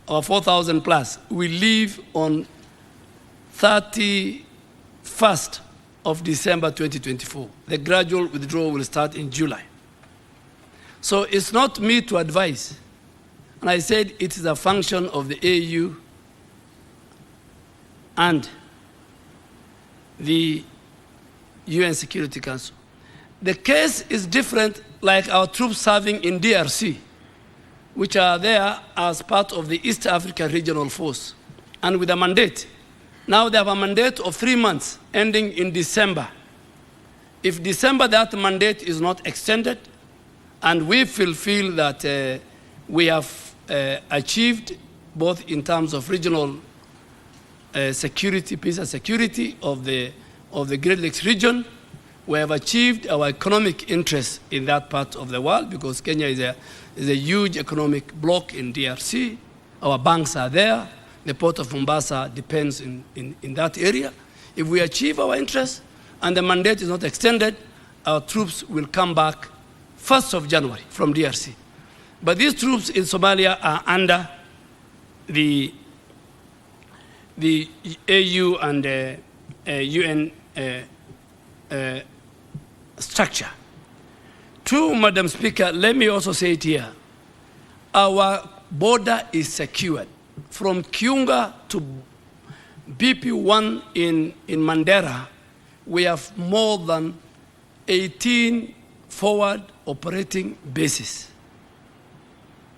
Our 4,000 plus will leave on 31st of December 2024. The gradual withdrawal will start in July. So it's not me to advise. And I said it is a function of the AU and the UN Security Council. The case is different, like our troops serving in DRC, which are there as part of the East Africa Regional Force, and with a mandate. Now they have a mandate of 3 months, ending in December. If December that mandate is not extended, and we fulfill that we have achieved, both in terms of regional security, peace and security of the Great Lakes region, We have achieved our economic interest in that part of the world because Kenya is a huge economic bloc in DRC. Our banks are there. The port of Mombasa depends in that area. If we achieve our interest and the mandate is not extended, our troops will come back 1st of January from DRC. But these troops in Somalia are under the AU and UN structure. True, Madam Speaker, let me also say it here. Our border is secured. From Kiunga to BP1 in Mandera, we have more than 18 forward operating bases.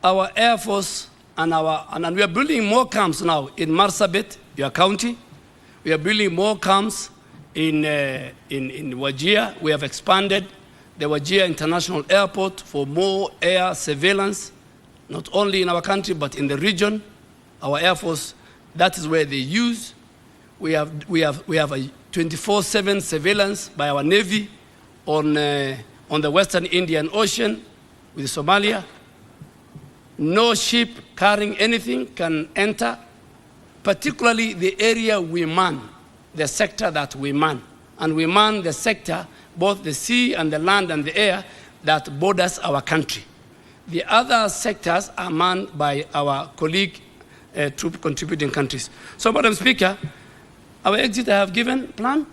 Our Air Force and we are building more camps now in Marsabit, your county. We are building more camps in Wajir. We have expanded the Wajir International Airport for more air surveillance, not only in our country, but in the region. Our Air Force, that is where they use. We have a 24/7 surveillance by our Navy on the Western Indian Ocean with Somalia. No ship carrying anything can enter, particularly the area we man, the sector that we man. And we man the sector, both the sea and the land and the air, that borders our country. The other sectors are manned by our colleague troop contributing countries. So, Madam Speaker, our exit I have given plan.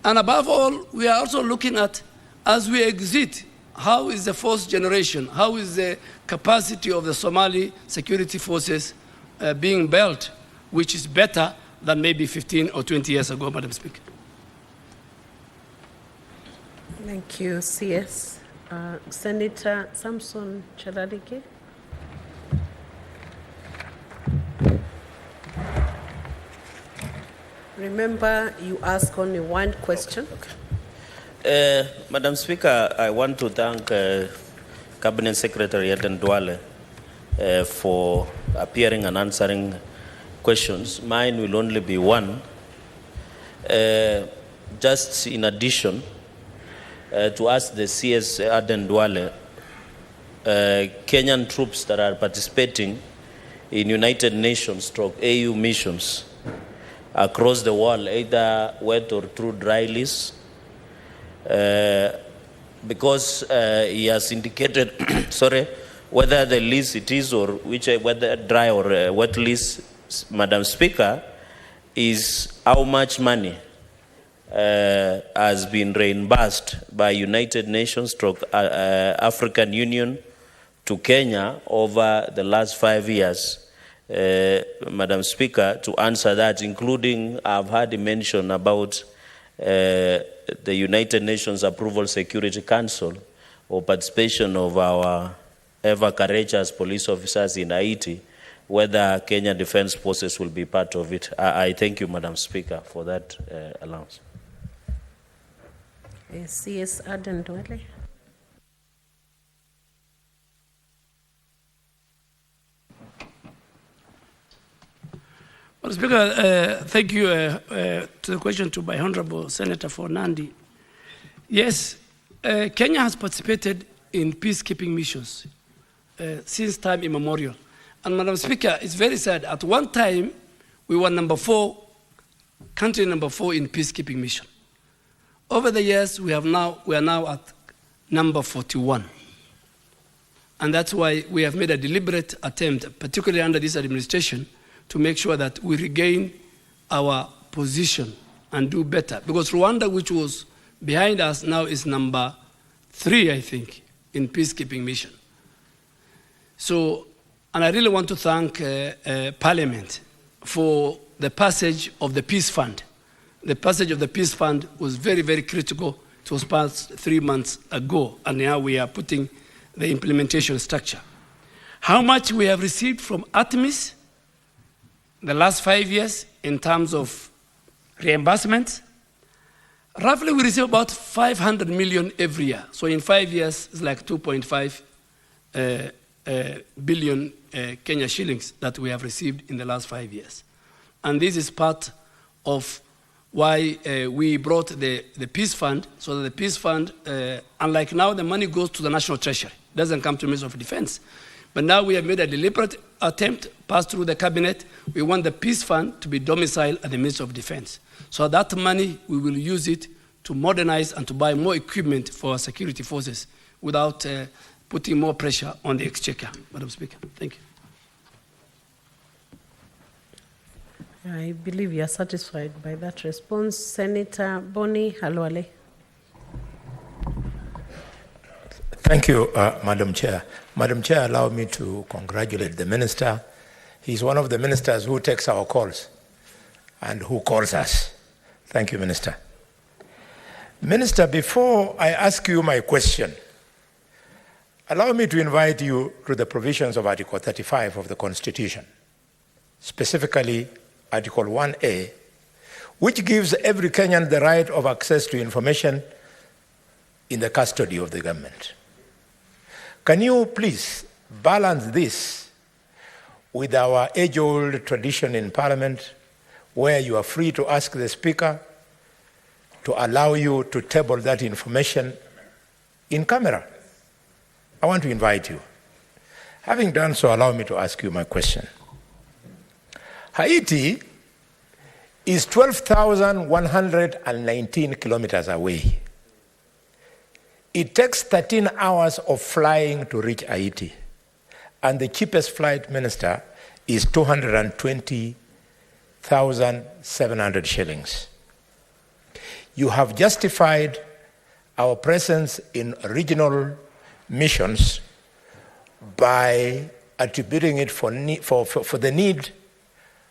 And above all, we are also looking at, as we exit, how is the fourth generation, how is the capacity of the Somali security forces being built, which is better than maybe 15 or 20 years ago, Madam Speaker. Thank you, CS. Senator Samson Chalalike. Remember, you ask only one question. Okay. Madam Speaker, I want to thank Cabinet Secretary Aden Duale for appearing and answering questions. Mine will only be one. Just in addition, to ask the CS Aden Duale, Kenyan troops that are participating in United Nations /AU missions across the world, either wet or through dry lease, because he has indicated, whether the lease it is or whether dry or wet lease, Madam Speaker, is how much money has been reimbursed by United Nations African Union to Kenya over the last 5 years. Madam Speaker, to answer that, including I've heard him mention about the United Nations Approval Security Council or participation of our ever courageous police officers in Haiti, whether Kenya Defense Forces will be part of it. I thank you, Madam Speaker, for that allowance. CS Aden Duale. Madam Speaker, thank you to the question to my Honorable Senator for Nandi. Yes, Kenya has participated in peacekeeping missions since time immemorial. And Madam Speaker, it's very sad. At one time, we were country number 4 in peacekeeping mission. Over the years, we are now at number 41. And that's why we have made a deliberate attempt, particularly under this administration, to make sure that we regain our position and do better. Because Rwanda, which was behind us, now is number 3, I think, in peacekeeping mission. So, and I really want to thank Parliament for the passage of the Peace Fund. The passage of the Peace Fund was very, very critical. It was passed 3 months ago, and now we are putting the implementation structure. How much we have received from ATMIS the last 5 years in terms of reimbursement? Roughly, we receive about 500 million every year. So in 5 years, it's like 2.5 billion Kenya shillings that we have received in the last 5 years. And this is part of why we brought the peace fund, so that the peace fund, unlike now, the money goes to the National Treasury. It doesn't come to the Ministry of Defense. But now we have made a deliberate attempt, passed through the cabinet. We want the peace fund to be domiciled at the Ministry of Defense. So that money, we will use it to modernize and to buy more equipment for our security forces without putting more pressure on the exchequer. Madam Speaker, thank you. I believe you are satisfied by that response. Senator Boni Halwale. Thank you, Madam Chair. Madam Chair, allow me to congratulate the minister. He's one of the ministers who takes our calls and who calls us. Thank you, Minister. Minister, before I ask you my question, allow me to invite you to the provisions of Article 35 of the Constitution, specifically Article 1A, which gives every Kenyan the right of access to information in the custody of the government. Can you please balance this with our age-old tradition in Parliament, where you are free to ask the Speaker to allow you to table that information in camera? I want to invite you. Having done so, allow me to ask you my question. Haiti is 12,119 kilometers away. It takes 13 hours of flying to reach Haiti, and the cheapest flight, Minister, is 220,700 shillings. You have justified our presence in regional missions by attributing it for the need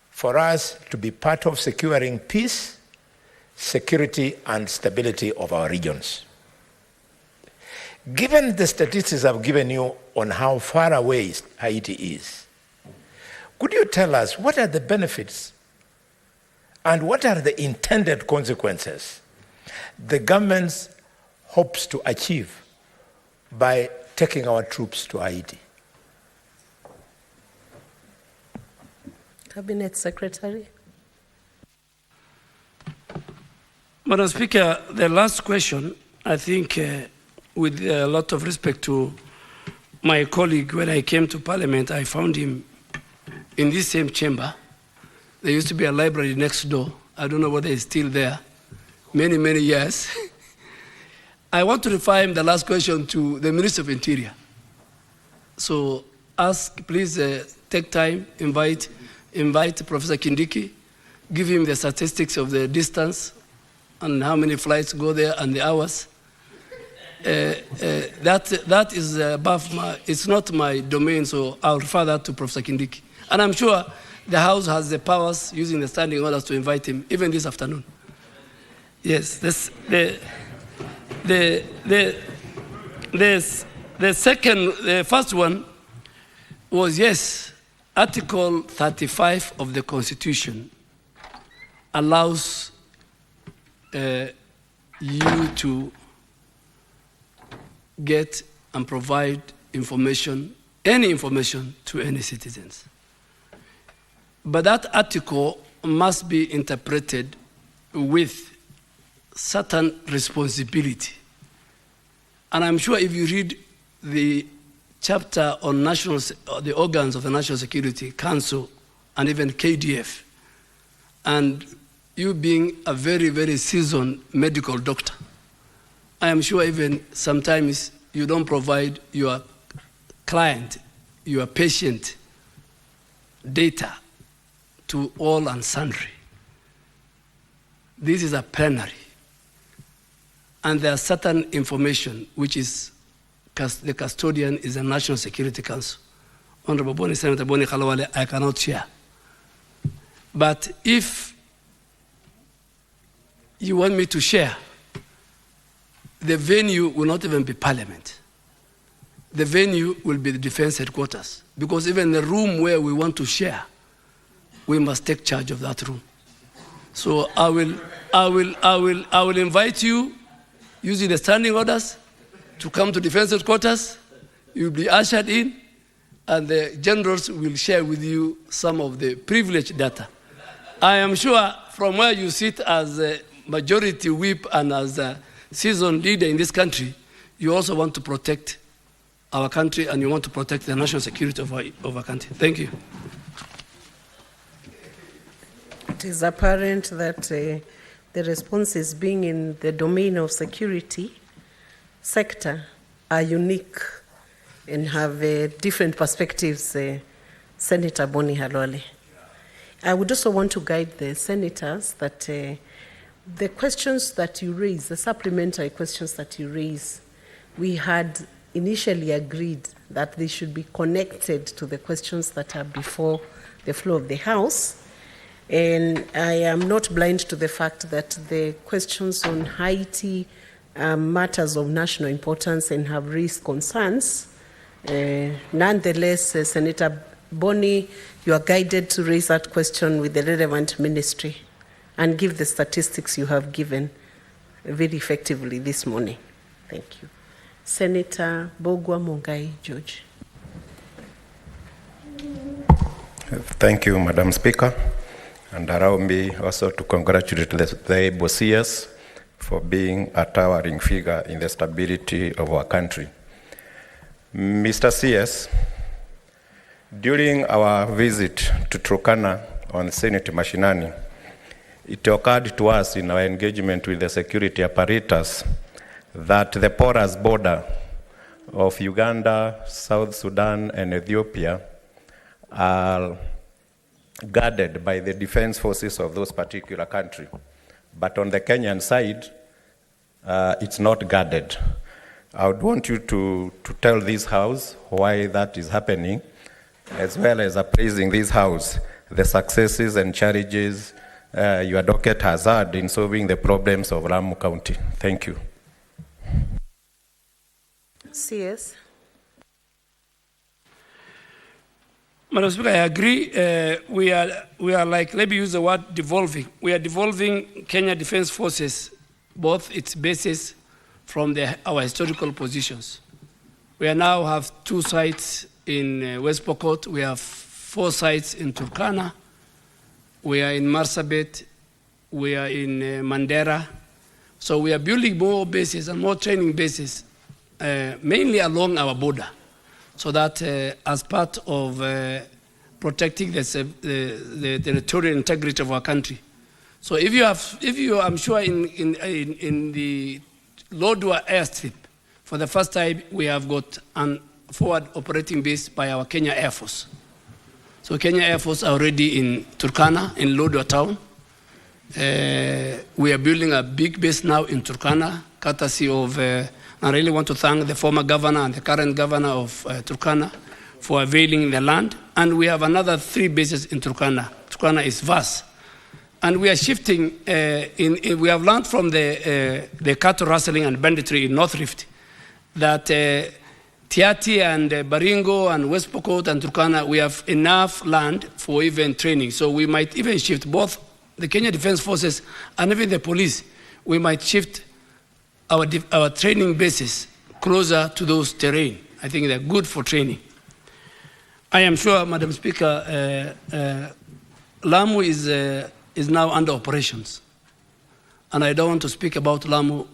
for us to be part of securing peace, security, and stability of our regions. Given the statistics I've given you on how far away Haiti is, could you tell us what are the benefits and what are the intended consequences the government hopes to achieve by taking our troops to Haiti? Cabinet Secretary. Madam Speaker, the last question, I think, with a lot of respect to my colleague, when I came to Parliament, I found him in this same chamber. There used to be a library next door. I don't know whether it's still there. Many, many years. I want to refer him the last question to the Minister of Interior. So please take time, invite Professor Kindiki, give him the statistics of the distance and how many flights go there and the hours. That is above it's not my domain, so I'll refer that to Professor Kindiki. And I'm sure the House has the powers using the standing orders to invite him, even this afternoon. Yes, the first one was, yes, Article 35 of the Constitution allows you to get and provide information, any information, to any citizens. But that article must be interpreted with certain responsibility. And I'm sure if you read the chapter on the organs of the National Security Council and even KDF, and you being a very, very seasoned medical doctor, I am sure even sometimes you don't provide your client, your patient, data to all and sundry. This is a plenary. And there are certain information which is, the custodian is the National Security Council. Honorable Boni, Senator Boni Khalwale, I cannot share. But if you want me to share, the venue will not even be Parliament. The venue will be the defense headquarters, because even the room where we want to share, we must take charge of that room. So I will invite you, using the standing orders, to come to defense headquarters. You'll be ushered in, and the generals will share with you some of the privileged data. I am sure from where you sit as a majority whip and as a seasoned leader in this country, you also want to protect our country and you want to protect the national security of our country. Thank you. It is apparent that the responses being in the domain of security sector are unique and have different perspectives, Senator Boni Halwale. I would also want to guide the senators that the questions that you raise, the supplementary questions that you raise, we had initially agreed that they should be connected to the questions that are before the floor of the House. And I am not blind to the fact that the questions on Haiti are matters of national importance and have raised concerns. Nonetheless, Senator Boni, you are guided to raise that question with the relevant ministry and give the statistics you have given very effectively this morning. Thank you. Senator Bogwa Mongai George. Thank you, Madam Speaker. And allow me also to congratulate the able CS for being a towering figure in the stability of our country. Mr. CS, during our visit to Turkana on Senate Mashinani, it occurred to us in our engagement with the security apparatus that the porous border of Uganda, South Sudan, and Ethiopia are guarded by the defense forces of those particular countries. But on the Kenyan side, it's not guarded. I would want you to tell this House why that is happening, as well as appraising this House the successes and challenges your docket has had in solving the problems of Lamu County. Thank you. CS. Madam Speaker, I agree. We are like, let me use the word devolving. We are devolving Kenya Defense Forces, both its bases from our historical positions. We now have 2 sites in West Pokot. We have 4 sites in Turkana. We are in Marsabit. We are in Mandera. So we are building more bases and more training bases, mainly along our border, so that as part of protecting the territorial integrity of our country. So if you, I'm sure in the Lodwar airstrip, for the first time we have got a forward operating base by our Kenya Air Force. So Kenya Air Force are already in Turkana, in Lodwar town. We are building a big base now in Turkana, courtesy of, I really want to thank the former governor and the current governor of Turkana for availing the land. And we have another 3 bases in Turkana. Turkana is vast. And we are shifting, we have learned from the cattle rustling and banditry in North Rift that Tiati and Baringo and West Pokot and Turkana, we have enough land for even training. So we might even shift both the Kenya Defense Forces and even the police. We might shift our training bases closer to those terrain. I think they're good for training. I am sure, Madam Speaker, Lamu is now under operations. And I don't want to speak about Lamu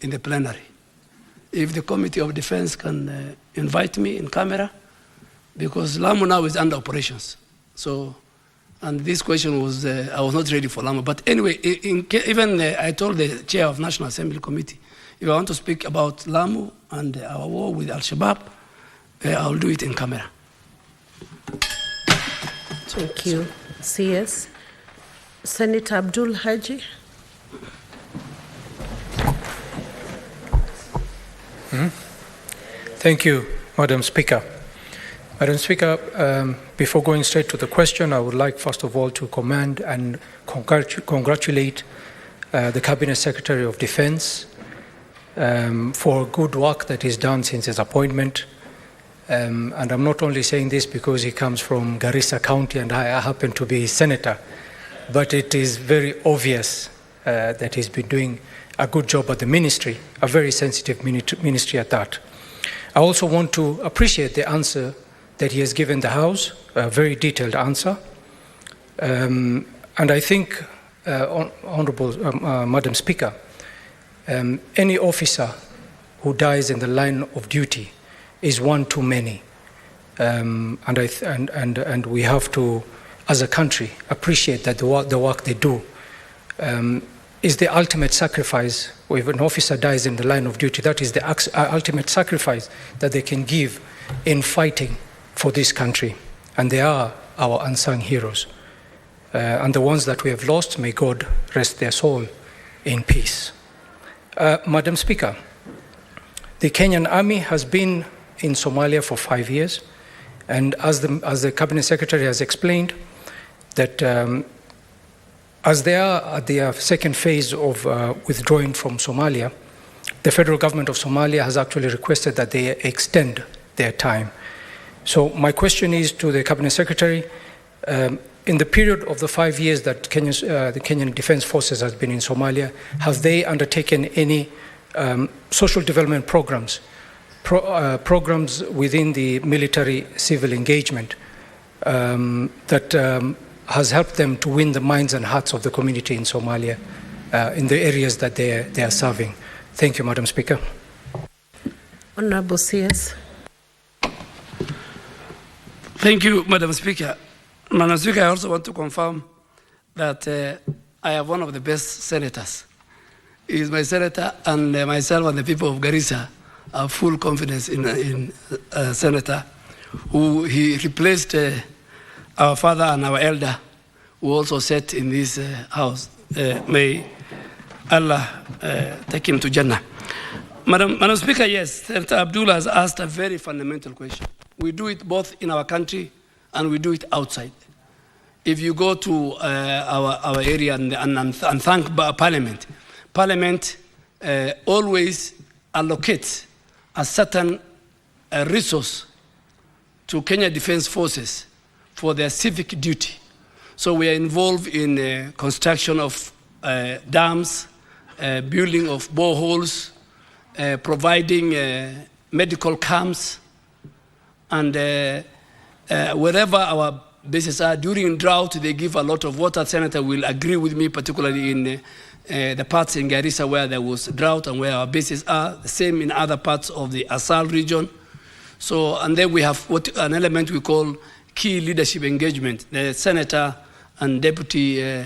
in the plenary. If the Committee of Defense can invite me in camera, because Lamu now is under operations. So, and this question was, I was not ready for Lamu. But anyway, I told the chair of National Assembly Committee, if I want to speak about Lamu and our war with Al-Shabaab, I'll do it in camera. Thank you. CS. Senator Abdul Haji. Thank you, Madam Speaker. Madam Speaker, before going straight to the question, I would like first of all to commend and congratulate the Cabinet Secretary of Defense for good work that he's done since his appointment. And I'm not only saying this because he comes from Garissa County and I happen to be his senator, but it is very obvious that he's been doing a good job at the ministry, a very sensitive ministry at that. I also want to appreciate the answer that he has given the House, a very detailed answer. And And I think, Honorable Madam Speaker, any officer who dies in the line of duty is one too many. And we have to, as a country, appreciate that the work they do is the ultimate sacrifice. If an officer dies in the line of duty, that is the ultimate sacrifice that they can give in fighting for this country. And they are our unsung heroes. And the ones that we have lost, may God rest their soul in peace. Madam Speaker, the Kenyan Army has been in Somalia for 5 years. And as the Cabinet Secretary has explained, that as they are at their second phase of withdrawing from Somalia, the federal government of Somalia has actually requested that they extend their time. So my question is to the Cabinet Secretary, in the period of the 5 years that the Kenyan Defense Forces has been in Somalia, have they undertaken any social development programs, programs within the military-civil engagement that has helped them to win the minds and hearts of the community in Somalia in the areas that they are serving? Thank you, Madam Speaker. Honorable CS. Thank you, Madam Speaker. Madam Speaker, I also want to confirm that I have one of the best senators. He is my senator, and myself and the people of Garissa have full confidence in Senator, who he replaced our father and our elder, who also sat in this house. May Allah take him to Jannah. Madam Speaker, yes, Senator Abdullah has asked a very fundamental question. We do it both in our country and we do it outside. If you go to our area and thank Parliament, Parliament always allocates a certain resource to Kenya Defense Forces for their civic duty. So we are involved in construction of dams, building of boreholes, providing medical camps, and wherever our bases are, during drought, they give a lot of water. Senator will agree with me, particularly in the parts in Garissa where there was drought and where our bases are, the same in other parts of the Asal region. So, and then we have an element we call key leadership engagement. The Senator and Deputy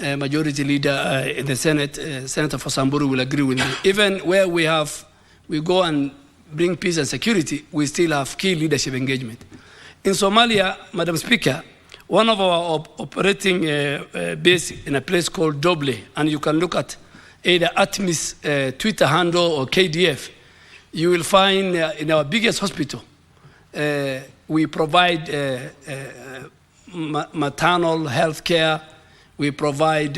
Majority Leader in the Senate, Senator for Samburu, will agree with me. Even where we go and bring peace and security, we still have key leadership engagement. In Somalia, Madam Speaker, one of our operating base in a place called Duale, and you can look at either ATMIS Twitter handle or KDF, you will find in our biggest hospital, we provide maternal health care, we provide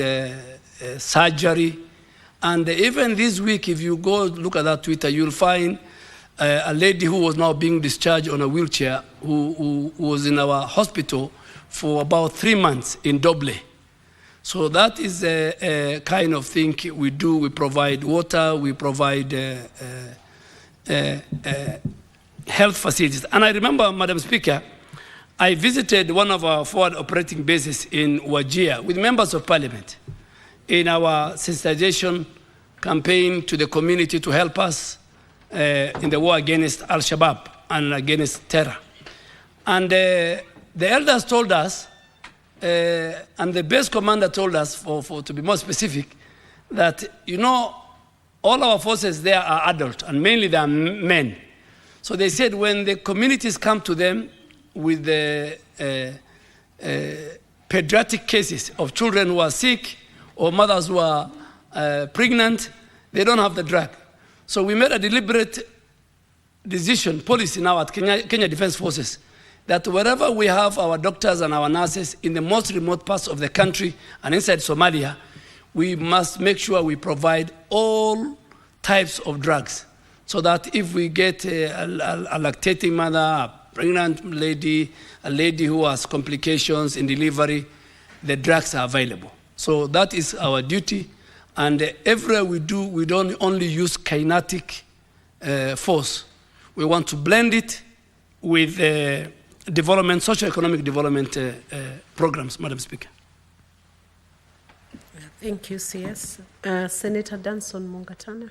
surgery, and even this week, if you go look at that Twitter, you'll find a lady who was now being discharged on a wheelchair, who was in our hospital for about 3 months in Duale. So that is a kind of thing we do. We provide water, we provide health facilities. And I remember, Madam Speaker, I visited one of our forward operating bases in Wajir with members of Parliament in our sensitization campaign to the community to help us in the war against Al-Shabaab and against terror. And the elders told us, and the base commander told us, to be more specific, that, you know, all our forces there are adult, and mainly they are men. So they said when the communities come to them with the pediatric cases of children who are sick or mothers who are pregnant, they don't have the drug. So we made a deliberate decision, policy now at Kenya Defense Forces, that wherever we have our doctors and our nurses in the most remote parts of the country and inside Somalia, we must make sure we provide all types of drugs, so that if we get a lactating mother, a pregnant lady, a lady who has complications in delivery, the drugs are available. So that is our duty. And everywhere we do, we don't only use kinetic force. We want to blend it with development, socio-economic development programs, Madam Speaker. Thank you, CS. Senator Danson Mungatana.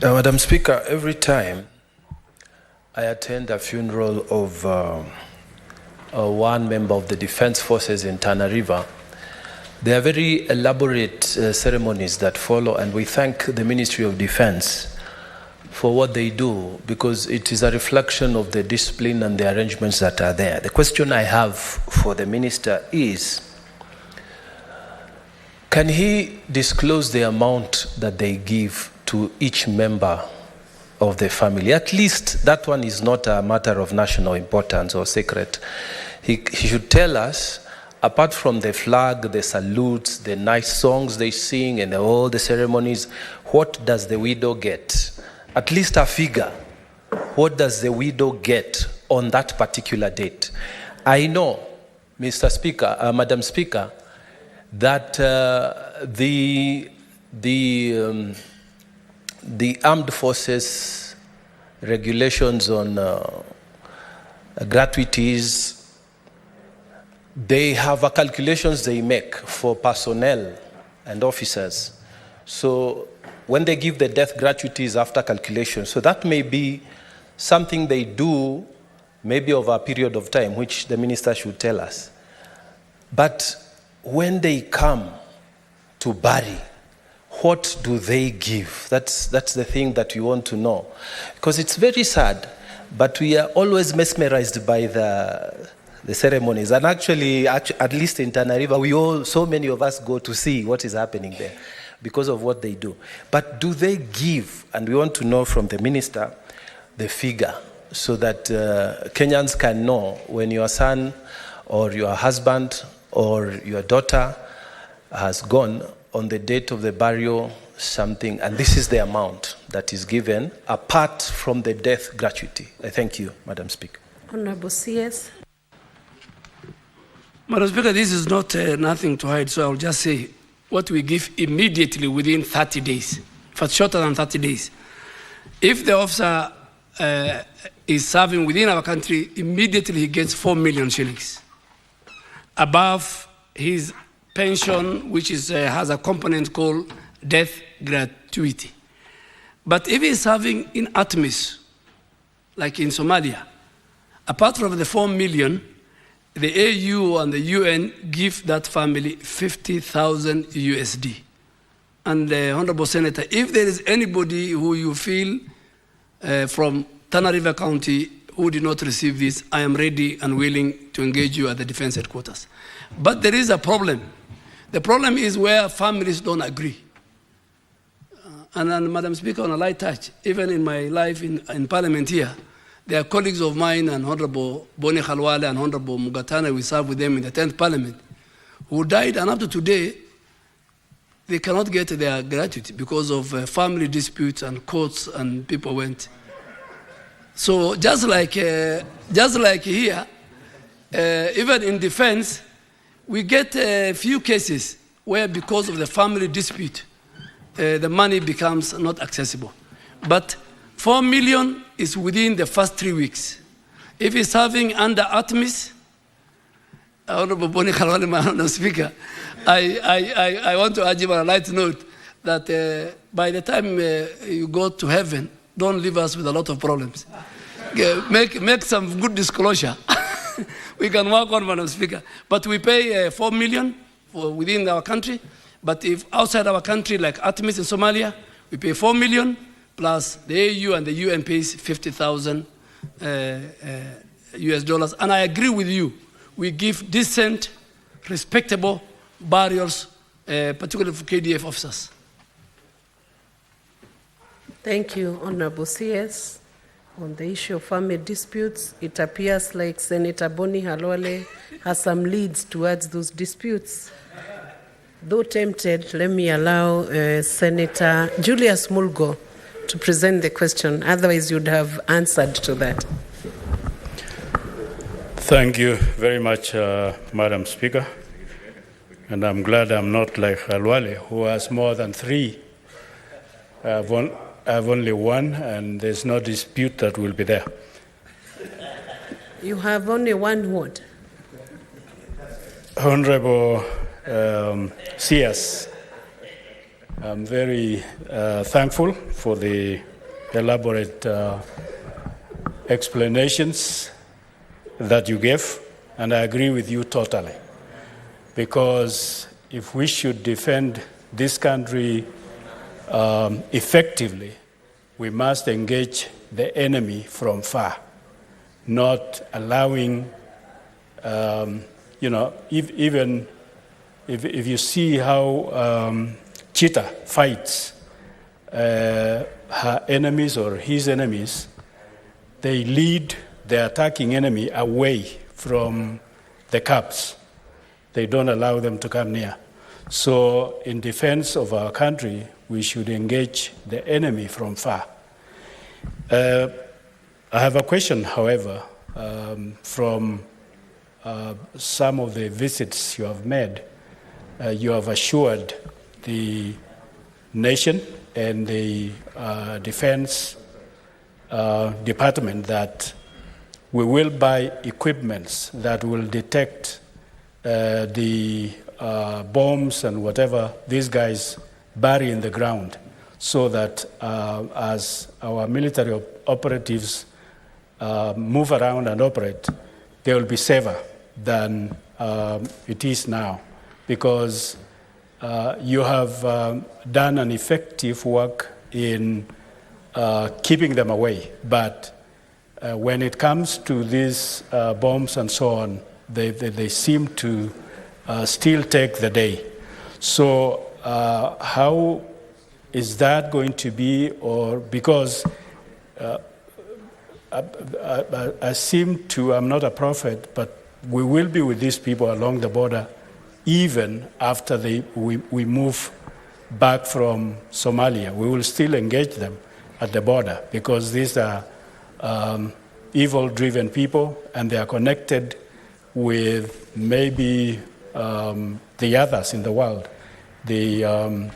Madam Speaker, every time I attend a funeral of one member of the Defense Forces in Tana River, there are very elaborate ceremonies that follow, and we thank the Ministry of Defense for what they do, because it is a reflection of the discipline and the arrangements that are there. The question I have for the Minister is, can he disclose the amount that they give to each member of the family? At least that one is not a matter of national importance or secret. He should tell us, apart from the flag, the salutes, the nice songs they sing, and all the ceremonies, what does the widow get? At least a figure. What does the widow get on that particular date? I know, Mr. Speaker, Madam Speaker, that the armed forces regulations on gratuities, they have a calculations they make for personnel and officers. So when they give the death gratuities after calculation, so that may be something they do maybe over a period of time, which the minister should tell us. But when they come to bury, what do they give? That's the thing that we want to know. Because it's very sad, but we are always mesmerized by the ceremonies. And actually, at least in Tana River, so many of us go to see what is happening there because of what they do. But do they give? And we want to know from the minister the figure, so that Kenyans can know when your son or your husband or your daughter has gone on the date of the burial, something, and this is the amount that is given apart from the death gratuity. I thank you, Madam Speaker. Honorable CS. Madam Speaker, this is not nothing to hide, so I'll just say what we give immediately within 30 days, for shorter than 30 days. If the officer is serving within our country, immediately he gets 4 million shillings above his pension, which has a component called death gratuity. But if he's serving in ATMIS, like in Somalia, apart from the 4 million, the AU and the UN give that family 50,000 USD. And Honorable Senator, if there is anybody who you feel from Tana River County who did not receive this, I am ready and willing to engage you at the Defense Headquarters. But there is a problem. The problem is where families don't agree. And Madam Speaker, on a light touch, even in my life in Parliament here, there are colleagues of mine, and Honorable Boni Khalwale and Honorable Mugatana, we served with them in the 10th Parliament, who died, and up to today, they cannot get their gratuity because of family disputes and courts, and people went. So just like here, even in defense, we get a few cases where because of the family dispute, the money becomes not accessible. But 4 million is within the first 3 weeks. If he's serving under ATMIS, Honorable Boni Khalwale, Madam Speaker, I want to urge you on a light note that by the time you go to heaven, don't leave us with a lot of problems. Make some good disclosure. We can work on, Madam Speaker. But we pay 4 million for within our country. But if outside our country, like ATMIS in Somalia, we pay 4 million, plus the AU and the UN pays 50,000 US dollars. And I agree with you. We give decent, respectable burials, particularly for KDF officers. Thank you, Honorable CS. On the issue of family disputes, it appears like Senator Boni Khalwale has some leads towards those disputes. Though tempted, let me allow Senator Julius Mulgo to present the question. Otherwise, you'd have answered to that. Thank you very much, Madam Speaker. And I'm glad I'm not like Khalwale, who has more than 3. I have only 1, and there's no dispute that will be there. You have only 1 what? Honorable CS, I'm very thankful for the elaborate explanations that you gave, and I agree with you totally. Because if we should defend this country effectively, we must engage the enemy from far, not allowing, even if you see how cheetah fights her enemies or his enemies, they lead the attacking enemy away from the cubs. They don't allow them to come near. So in defense of our country, we should engage the enemy from far. I have a question, however, from some of the visits you have made. You have assured the nation and the defense department that we will buy equipments that will detect the bombs and whatever these guys bury in the ground, so that as our military operatives move around and operate, they will be safer than it is now, because you have done an effective work in keeping them away. But when it comes to these bombs and so on, they seem to still take the day. So how is that going to be? Or because I seem to, I'm not a prophet, but we will be with these people along the border even after we move back from Somalia. We will still engage them at the border, because these are evil-driven people, and they are connected with maybe the others in the world, the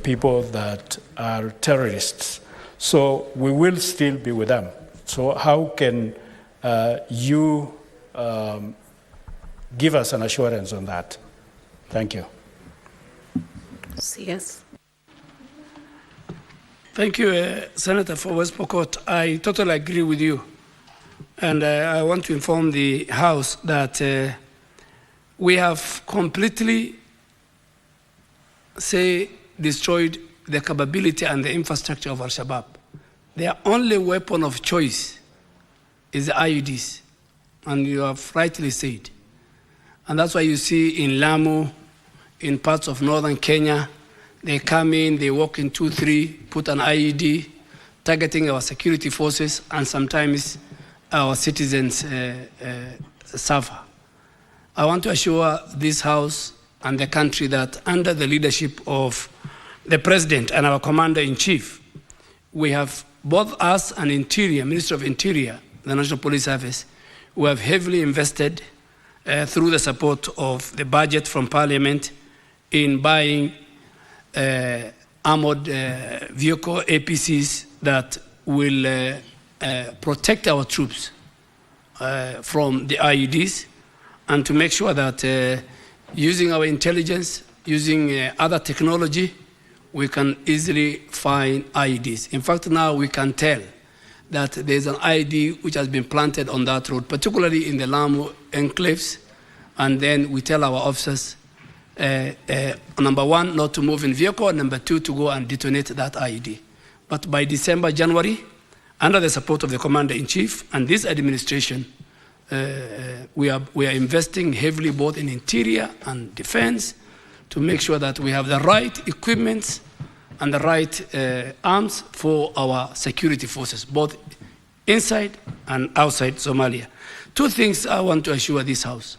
people that are terrorists. So we will still be with them. So how can you give us an assurance on that? Thank you. Yes. Thank you, Senator, for West Pokot. I totally agree with you. And I want to inform the House that we have completely, destroyed the capability and the infrastructure of Al-Shabaab. Their only weapon of choice is the IEDs, and you have rightly said. And that's why you see in Lamu, in parts of northern Kenya, they come in, they walk in 2-3, put an IED, targeting our security forces, and sometimes our citizens suffer. I want to assure this House and the country that under the leadership of the President and our Commander-in-Chief, we have, both us and Interior, Ministry of Interior, the National Police Service, we have heavily invested through the support of the budget from Parliament in buying armored vehicle APCs that will protect our troops from the IEDs, and to make sure that using our intelligence, using other technology, we can easily find IEDs. In fact, now we can tell that there's an IED which has been planted on that road, particularly in the Lamu enclaves, and then we tell our officers, number one, not to move in vehicle, and number two, to go and detonate that IED. But by December, January, under the support of the Commander-in-Chief and this administration, we are investing heavily both in interior and defense to make sure that we have the right equipment and the right arms for our security forces, both inside and outside Somalia. Two things I want to assure this House,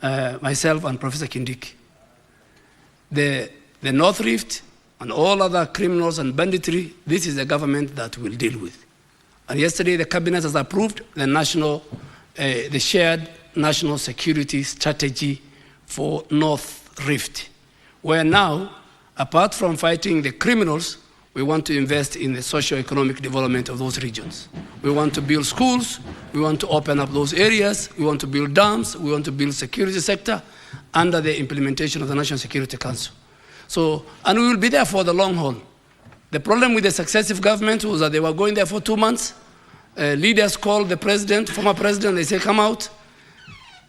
myself and Professor Kindiki. The North Rift and all other criminals and banditry, this is the government that will deal with. And yesterday the Cabinet has approved the shared national security strategy for North Rift, where now, apart from fighting the criminals, we want to invest in the socio-economic development of those regions. We want to build schools, we want to open up those areas, we want to build dams, we want to build security sector under the implementation of the National Security Council. So, and we will be there for the long haul. The problem with the successive government was that they were going there for 2 months. Leaders called the president, former president, they say, come out.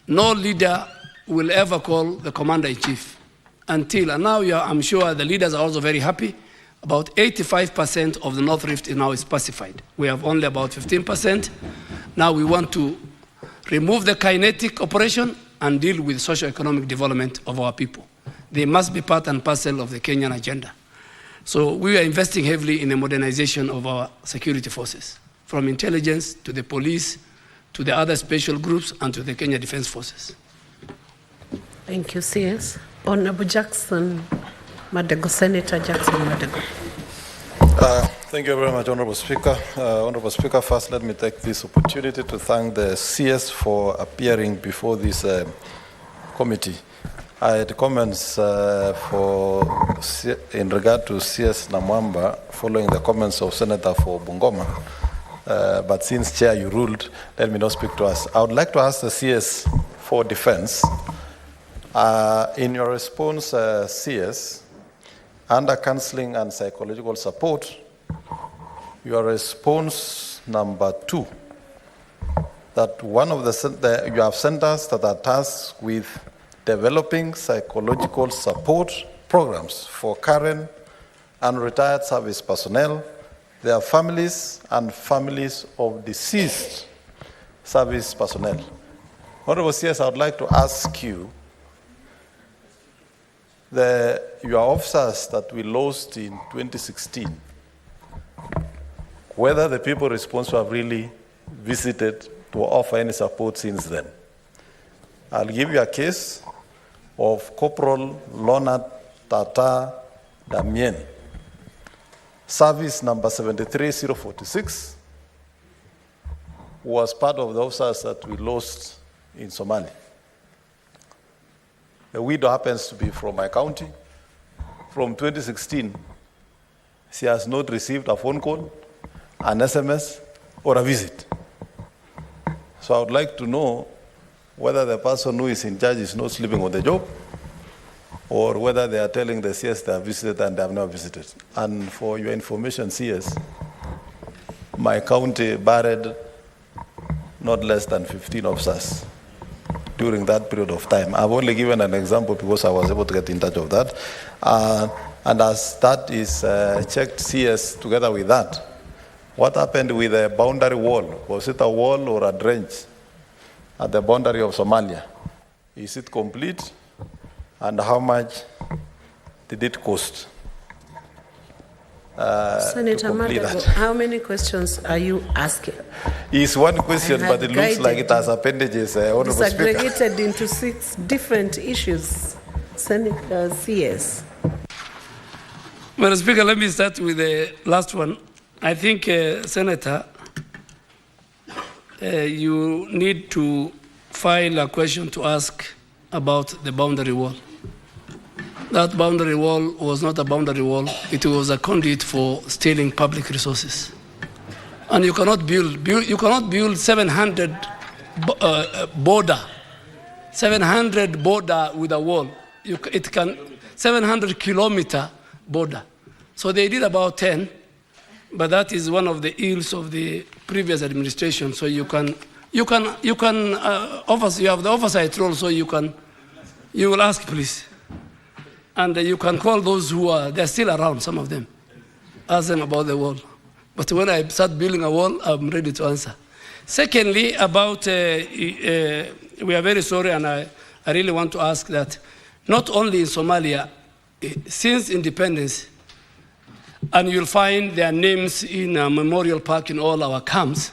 No leader will ever call the commander-in-chief until, and now I'm sure the leaders are also very happy, about 85% of the North Rift now is pacified. We have only about 15%. Now we want to remove the kinetic operation and deal with socio-economic development of our people. They must be part and parcel of the Kenyan agenda. So we are investing heavily in the modernization of our security forces, from intelligence to the police, to the other special groups, and to the Kenya Defense Forces. Thank you, CS. Honorable Jackson Madego, Senator Jackson Madego. Thank you very much, Honorable Speaker. Honorable Speaker, first let me take this opportunity to thank the CS for appearing before this committee. I had comments in regard to CS Namwamba following the comments of Senator for Bungoma. But since Chair, you ruled, let me not speak to us. I would like to ask the CS for Defense. In your response, CS, under counseling and psychological support, your response number 2, that one of you have centers that are tasked with developing psychological support programs for current and retired service personnel, their families, and families of deceased service personnel. Honorable CS, I would like to ask you, your officers that we lost in 2016, whether the people responsible have really visited to offer any support since then. I'll give you a case of Corporal Leonard Tata Damien, service number 73046, who was part of the officers that we lost in Somalia. The widow happens to be from my county. From 2016, she has not received a phone call, an SMS, or a visit. So I would like to know whether the person who is in charge is not sleeping on the job, or whether they are telling the CS they have visited and they have not visited. And for your information, CS, my county buried not less than 15 officers during that period of time. I've only given an example because I was able to get in touch with that. And as that is checked, CS, together with that, what happened with the boundary wall? Was it a wall or a trench at the boundary of Somalia? Is it complete? And how much did it cost? Senator Madego, how many questions are you asking? It's one question, but it looks like it has appendages, Honorable Speaker. It's aggregated into 6 different issues. Senator CS. Madam Speaker, let me start with the last one. I think, Senator, you need to file a question to ask about the boundary wall. That boundary wall was not a boundary wall. It was a conduit for stealing public resources. And you cannot build 700 border with a wall. 700-kilometer border. So they did about 10, but that is one of the ills of the previous administration. So you have the oversight role, so you will ask, please. And you can call those they're still around, some of them. Ask them about the wall. But when I start building a wall, I'm ready to answer. Secondly, about, we are very sorry, and I really want to ask that not only in Somalia, since independence, and you'll find their names in a memorial park in all our camps,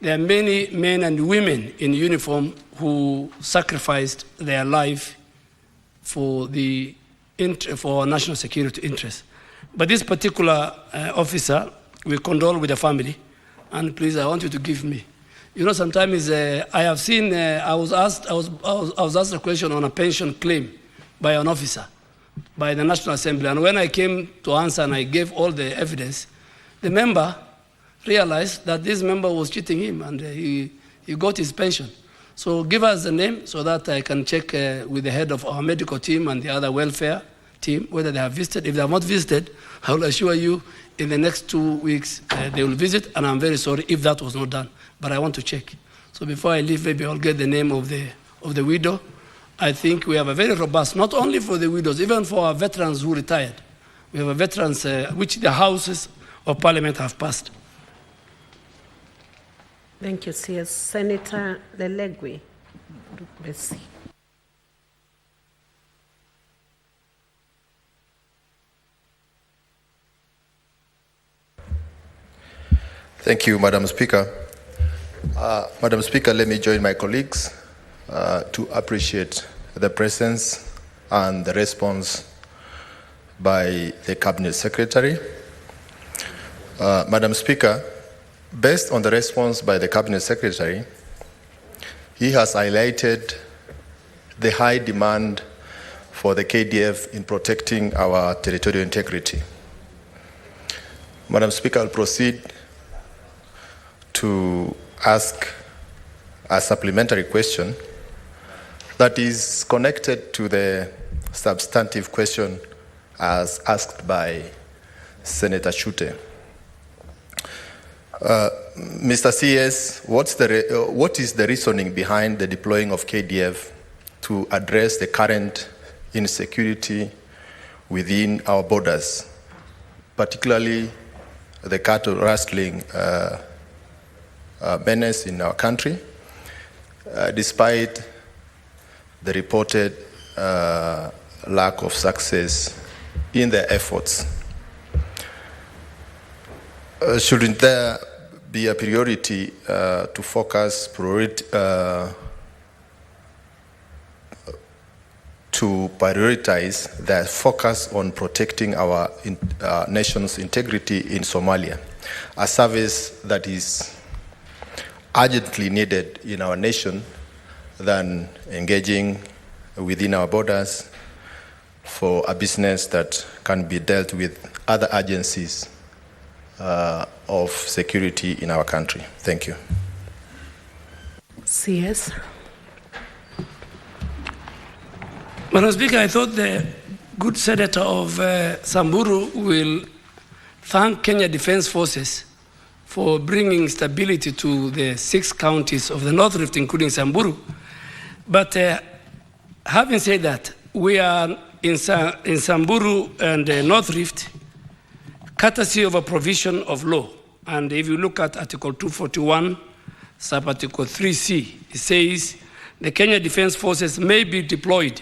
there are many men and women in uniform who sacrificed their life for our national security interests. But this particular officer, we condole with the family, and please, I want you to give me. You know, sometimes I have seen, I was asked a question on a pension claim by an officer, by the National Assembly. And when I came to answer and I gave all the evidence, the member realized that this member was cheating him, and he got his pension. So give us the name so that I can check with the head of our medical team and the other welfare team whether they have visited. If they have not visited, I will assure you in the next 2 weeks they will visit, and I'm very sorry if that was not done. But I want to check. So before I leave, maybe I'll get the name of the widow. I think we have a very robust, not only for the widows, even for our veterans who retired. We have a veterans which the houses of parliament have passed. Thank you, CS. Senator Lelegui. Thank you, Madam Speaker. Madam Speaker, let me join my colleagues to appreciate the presence and the response by the Cabinet Secretary. Madam Speaker, based on the response by the Cabinet Secretary, he has highlighted the high demand for the KDF in protecting our territorial integrity. Madam Speaker, I'll proceed to ask a supplementary question that is connected to the substantive question as asked by Senator Shute. Mr. CS, what is the reasoning behind the deploying of KDF to address the current insecurity within our borders, particularly the cattle rustling menace in our country, despite the reported lack of success in their efforts? Shouldn't there be a priority to focus to prioritize the focus on protecting our nation's integrity in Somalia, a service that is urgently needed in our nation than engaging within our borders for a business that can be dealt with other agencies of security in our country? Thank you. CS. Madam Speaker, I thought the good senator of Samburu will thank Kenya Defence Forces for bringing stability to the 6 counties of the North Rift, including Samburu. But having said that, we are in Samburu and North Rift, courtesy of a provision of law. And if you look at Article 241, sub-article 3C, it says the Kenya Defence Forces may be deployed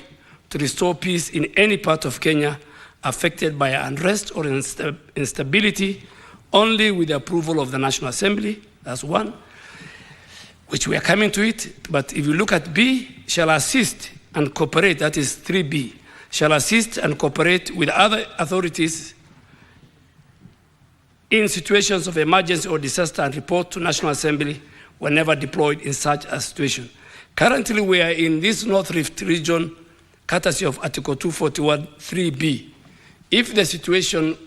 to restore peace in any part of Kenya affected by unrest or instability only with the approval of the National Assembly. That's one, which we are coming to it. But if you look at B, shall assist and cooperate, that is 3B, shall assist and cooperate with other authorities in situations of emergency or disaster and report to National Assembly whenever deployed in such a situation. Currently, we are in this North Rift region, courtesy of Article 241, 3B. If the situation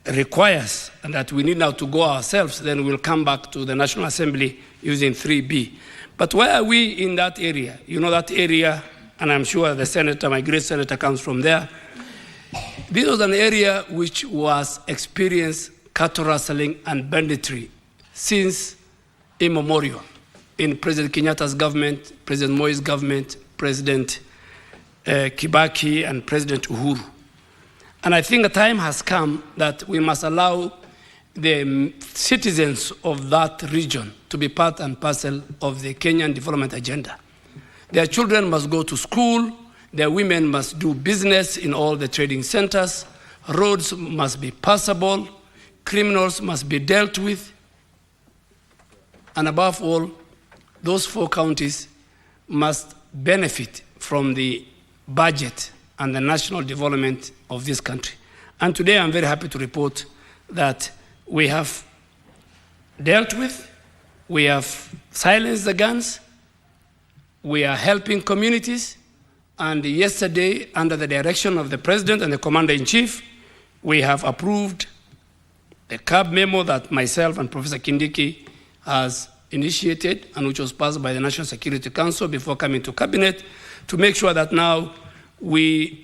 requires and that we need now to go ourselves, then we'll come back to the National Assembly using 3B. But why are we in that area? You know that area, and I'm sure the senator, my great senator, comes from there. This was an area which was experienced cattle rustling and banditry since immemorial. In President Kenyatta's government, President Moi's government, President Kibaki, and President Uhuru. And I think the time has come that we must allow the citizens of that region to be part and parcel of the Kenyan development agenda. Their children must go to school, their women must do business in all the trading centers, roads must be passable, criminals must be dealt with, and above all, those 4 counties must benefit from the budget and the national development of this country. And today I'm very happy to report that we have dealt with, we have silenced the guns, we are helping communities, And yesterday, under the direction of the President and the Commander-in-Chief, we have approved the CAB memo that myself and Professor Kindiki has initiated and which was passed by the National Security Council before coming to Cabinet, to make sure that now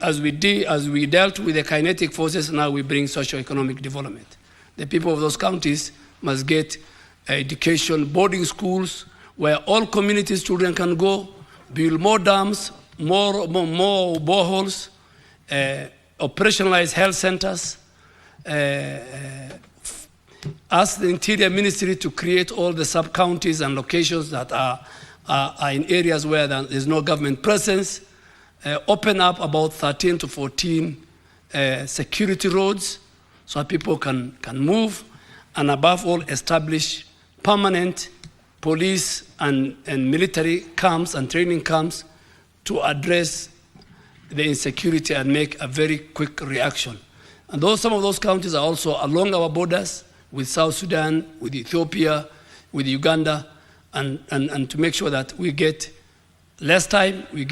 as we dealt with the kinetic forces, now we bring socio-economic development. The people of those counties must get education, boarding schools, where all communities' children can go, build more dams, more boreholes, operationalize health centers, ask the Interior Ministry to create all the sub-counties and locations that are in areas where there is no government presence, open up about 13 to 14 security roads so people can move, and above all, establish permanent police and military camps and training camps to address the insecurity and make a very quick reaction. And some of those counties are also along our borders with South Sudan, with Ethiopia, with Uganda, and to make sure that we get less time, we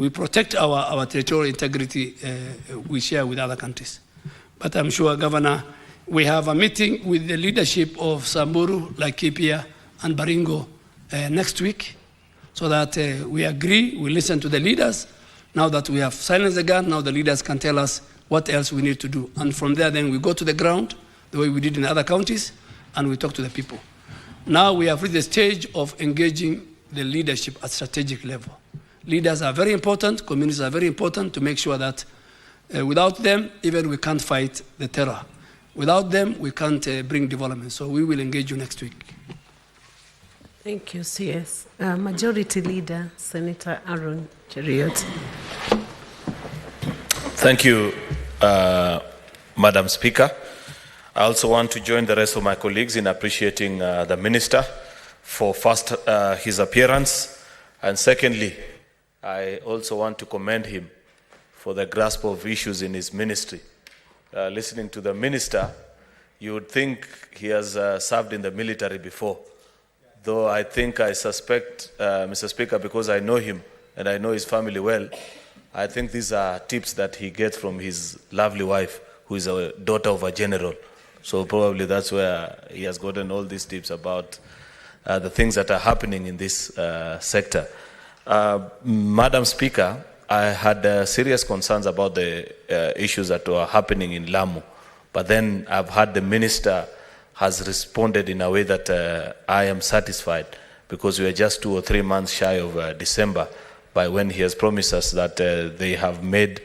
protect our territorial integrity we share with other countries. But I'm sure, Governor, we have a meeting with the leadership of Samburu, Laikipia, and Baringo next week, so that we agree, we listen to the leaders. Now that we have silenced the gun, now the leaders can tell us what else we need to do. And from there, then we go to the ground, the way we did in other counties, and we talk to the people. Now we have reached the stage of engaging the leadership at strategic level. Leaders are very important, communities are very important to make sure that without them, even we can't fight the terror. Without them, we can't bring development. So we will engage you next week. Thank you, CS. Majority Leader, Senator Aaron Cheriot. Thank you, Madam Speaker. I also want to join the rest of my colleagues in appreciating the Minister for first his appearance, and secondly, I also want to commend him for the grasp of issues in his ministry. Listening to the Minister, you would think he has served in the military before, though I suspect, Mr. Speaker, because I know him and I know his family well, I think these are tips that he gets from his lovely wife, who is a daughter of a general. So probably that's where he has gotten all these tips about the things that are happening in this sector. Madam Speaker, I had serious concerns about the issues that were happening in Lamu, but then I've heard the Minister has responded in a way that I am satisfied, because we are just 2 or 3 months shy of December, by when he has promised us that they have made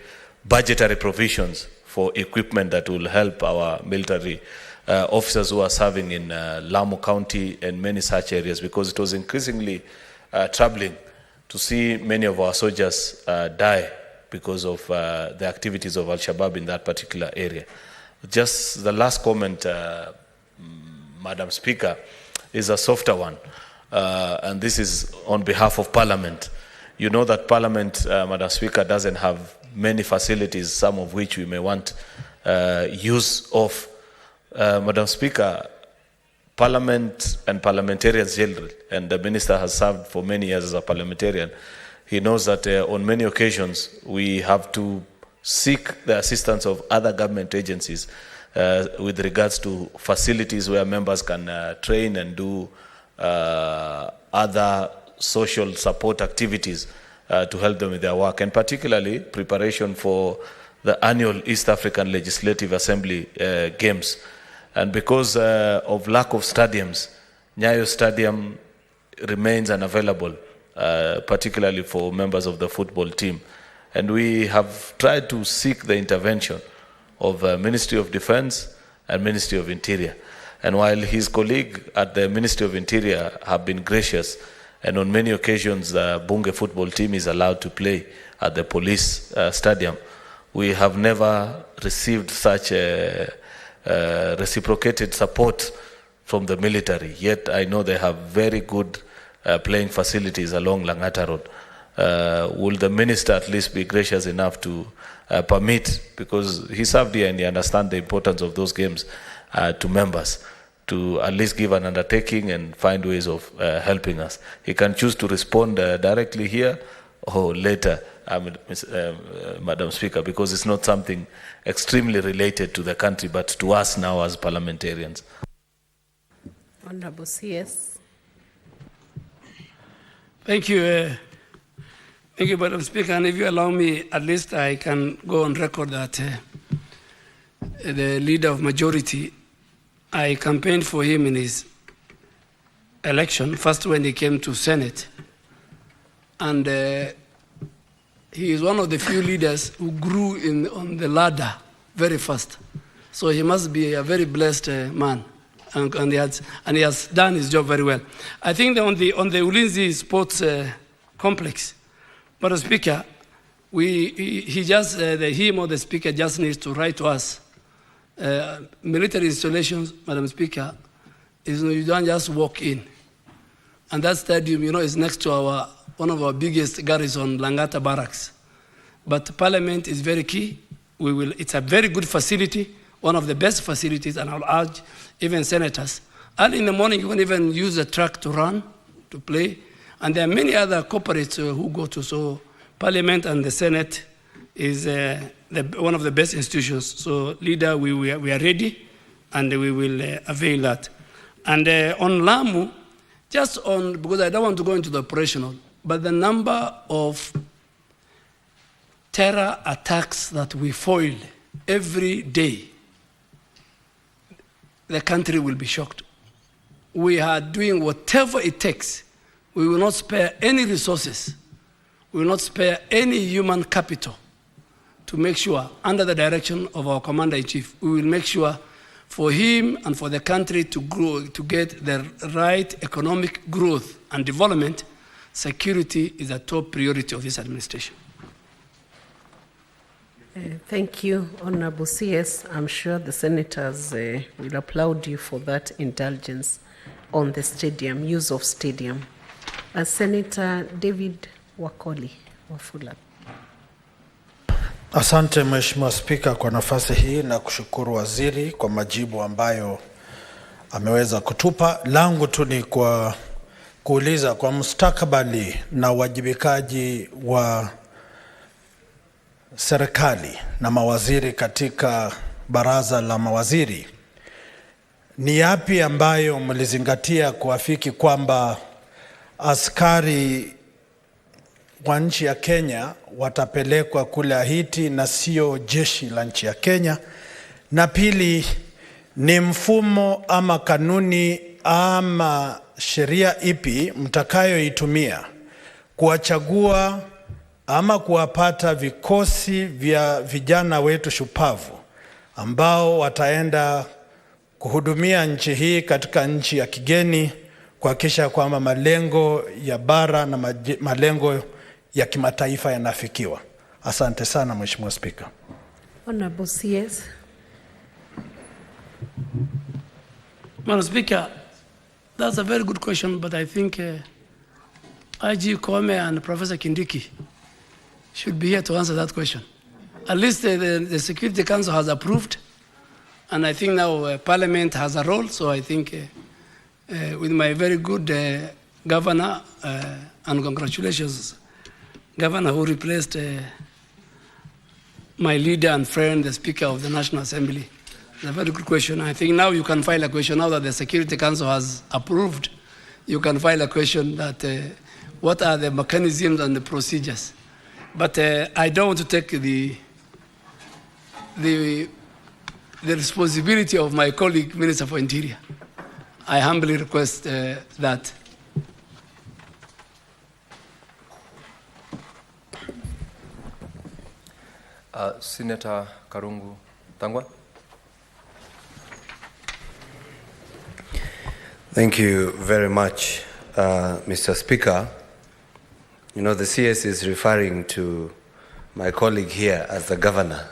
budgetary provisions for equipment that will help our military officers who are serving in Lamu County and many such areas, because it was increasingly troubling to see many of our soldiers die because of the activities of Al-Shabaab in that particular area. Just the last comment, Madam Speaker, is a softer one, and this is on behalf of Parliament. You know that Parliament, Madam Speaker, doesn't have many facilities, some of which we may want use of. Madam Speaker, Parliament and parliamentarians generally, and the Minister has served for many years as a parliamentarian, he knows that on many occasions we have to seek the assistance of other government agencies with regards to facilities where members can train and do other social support activities to help them with their work, and particularly preparation for the annual East African Legislative Assembly Games. And because of lack of stadiums, Nyayo Stadium remains unavailable, particularly for members of the football team. And we have tried to seek the intervention of Ministry of Defense and Ministry of Interior. And while his colleague at the Ministry of Interior have been gracious, and on many occasions the Bunge football team is allowed to play at the police stadium, we have never received such reciprocated support from the military. Yet I know they have very good playing facilities along Langata Road. Will the Minister at least be gracious enough to permit, because he served here and he understands the importance of those games to members, to at least give an undertaking and find ways of helping us. He can choose to respond directly here or later, Madam Speaker, because it's not something extremely related to the country, but to us now as parliamentarians. Honorable CS. Thank you. Thank you, Madam Speaker. And if you allow me, at least I can go on record that the leader of majority, I campaigned for him in his election, first when he came to Senate. And he is one of the few leaders who grew on the ladder very fast. So he must be a very blessed man. And he has done his job very well. I think that on the Ulinzi Sports Complex, Madam Speaker, him or the Speaker just needs to write to us. Military installations, Madam Speaker, you don't just walk in. And that stadium, is next to one of our biggest garrison, Langata Barracks. But Parliament is very key. It's a very good facility, one of the best facilities, and I'll urge even senators. Early in the morning, you can even use a truck to run, to play. And there are many other corporates who go to. So Parliament and the Senate is one of the best institutions. So, Leader, we are ready, and we will avail that. And on Lamu, because I don't want to go into the operational, but the number of terror attacks that we foil every day, the country will be shocked. We are doing whatever it takes. We will not spare any resources. We will not spare any human capital to make sure, under the direction of our Commander-in-Chief, we will make sure for him and for the country to grow, to get the right economic growth and development. Security is a top priority of this administration. Thank you, Honorable CS. I'm sure the senators will applaud you for that indulgence on the stadium, use of stadium. Senator David Wakoli Wafula. Asante Mheshimiwa Spika kwa nafasi hii na kushukuru waziri kwa majibu ambayo ameweza kutupa. Langu tu ni kwa kuuliza kwa mustakabali na wajibikaji wa serikali na mawaziri katika baraza la mawaziri. Ni yapi ambayo mlizingatia kuafiki kwamba askari wa nchi ya Kenya watapelekwa kule Haiti na sio jeshi la nchi ya Kenya? Na pili, ni mfumo ama kanuni ama sheria ipi mtakayoitumia kuwachagua ama kuwapata vikosi vya vijana wetu shupavu ambao wataenda kuhudumia nchi hii katika nchi ya kigeni kuhakikisha kwamba malengo ya bara na malengo ya kimataifa yanafikiwa? Asante sana Mheshimiwa Spika. Honorable CS. Madam Speaker, that's a very good question, but I think IG Kome and Professor Kindiki should be here to answer that question. At least the Security Council has approved, and I think now Parliament has a role, so I think with my very good governor, and congratulations, Governor, who replaced my leader and friend, the Speaker of the National Assembly. It's a very good question. I think now you can file a question, now that the Security Council has approved, you can file a question that what are the mechanisms and the procedures. But I don't want to take the responsibility of my colleague, Minister for Interior. I humbly request that. Senator Karungu Tangwa. Thank you very much, Mr. Speaker. You know, the CS is referring to my colleague here as the governor.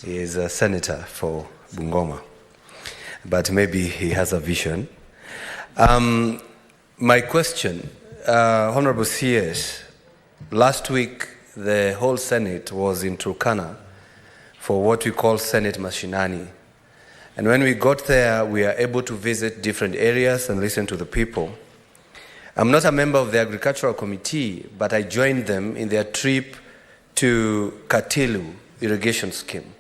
He is a senator for Bungoma, but maybe he has a vision. My question, Honorable CS, last week the whole Senate was in Turkana for what we call Senate Mashinani. And when we got there, we are able to visit different areas and listen to the people. I'm not a member of the Agricultural Committee, but I joined them in their trip to Katilu irrigation scheme.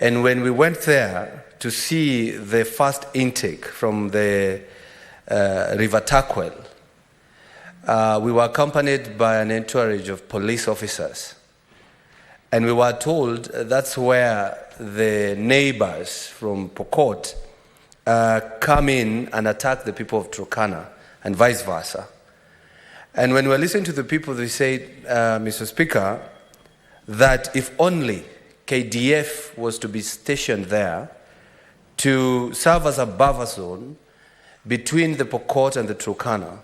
And when we went there to see the first intake from the River Takwel, we were accompanied by an entourage of police officers. And we were told that's where the neighbors from Pokot come in and attack the people of Turkana, and vice versa. And when we were listening to the people, they said, Mr. Speaker, that if only KDF was to be stationed there to serve as a buffer zone between the Pokot and the Turkana.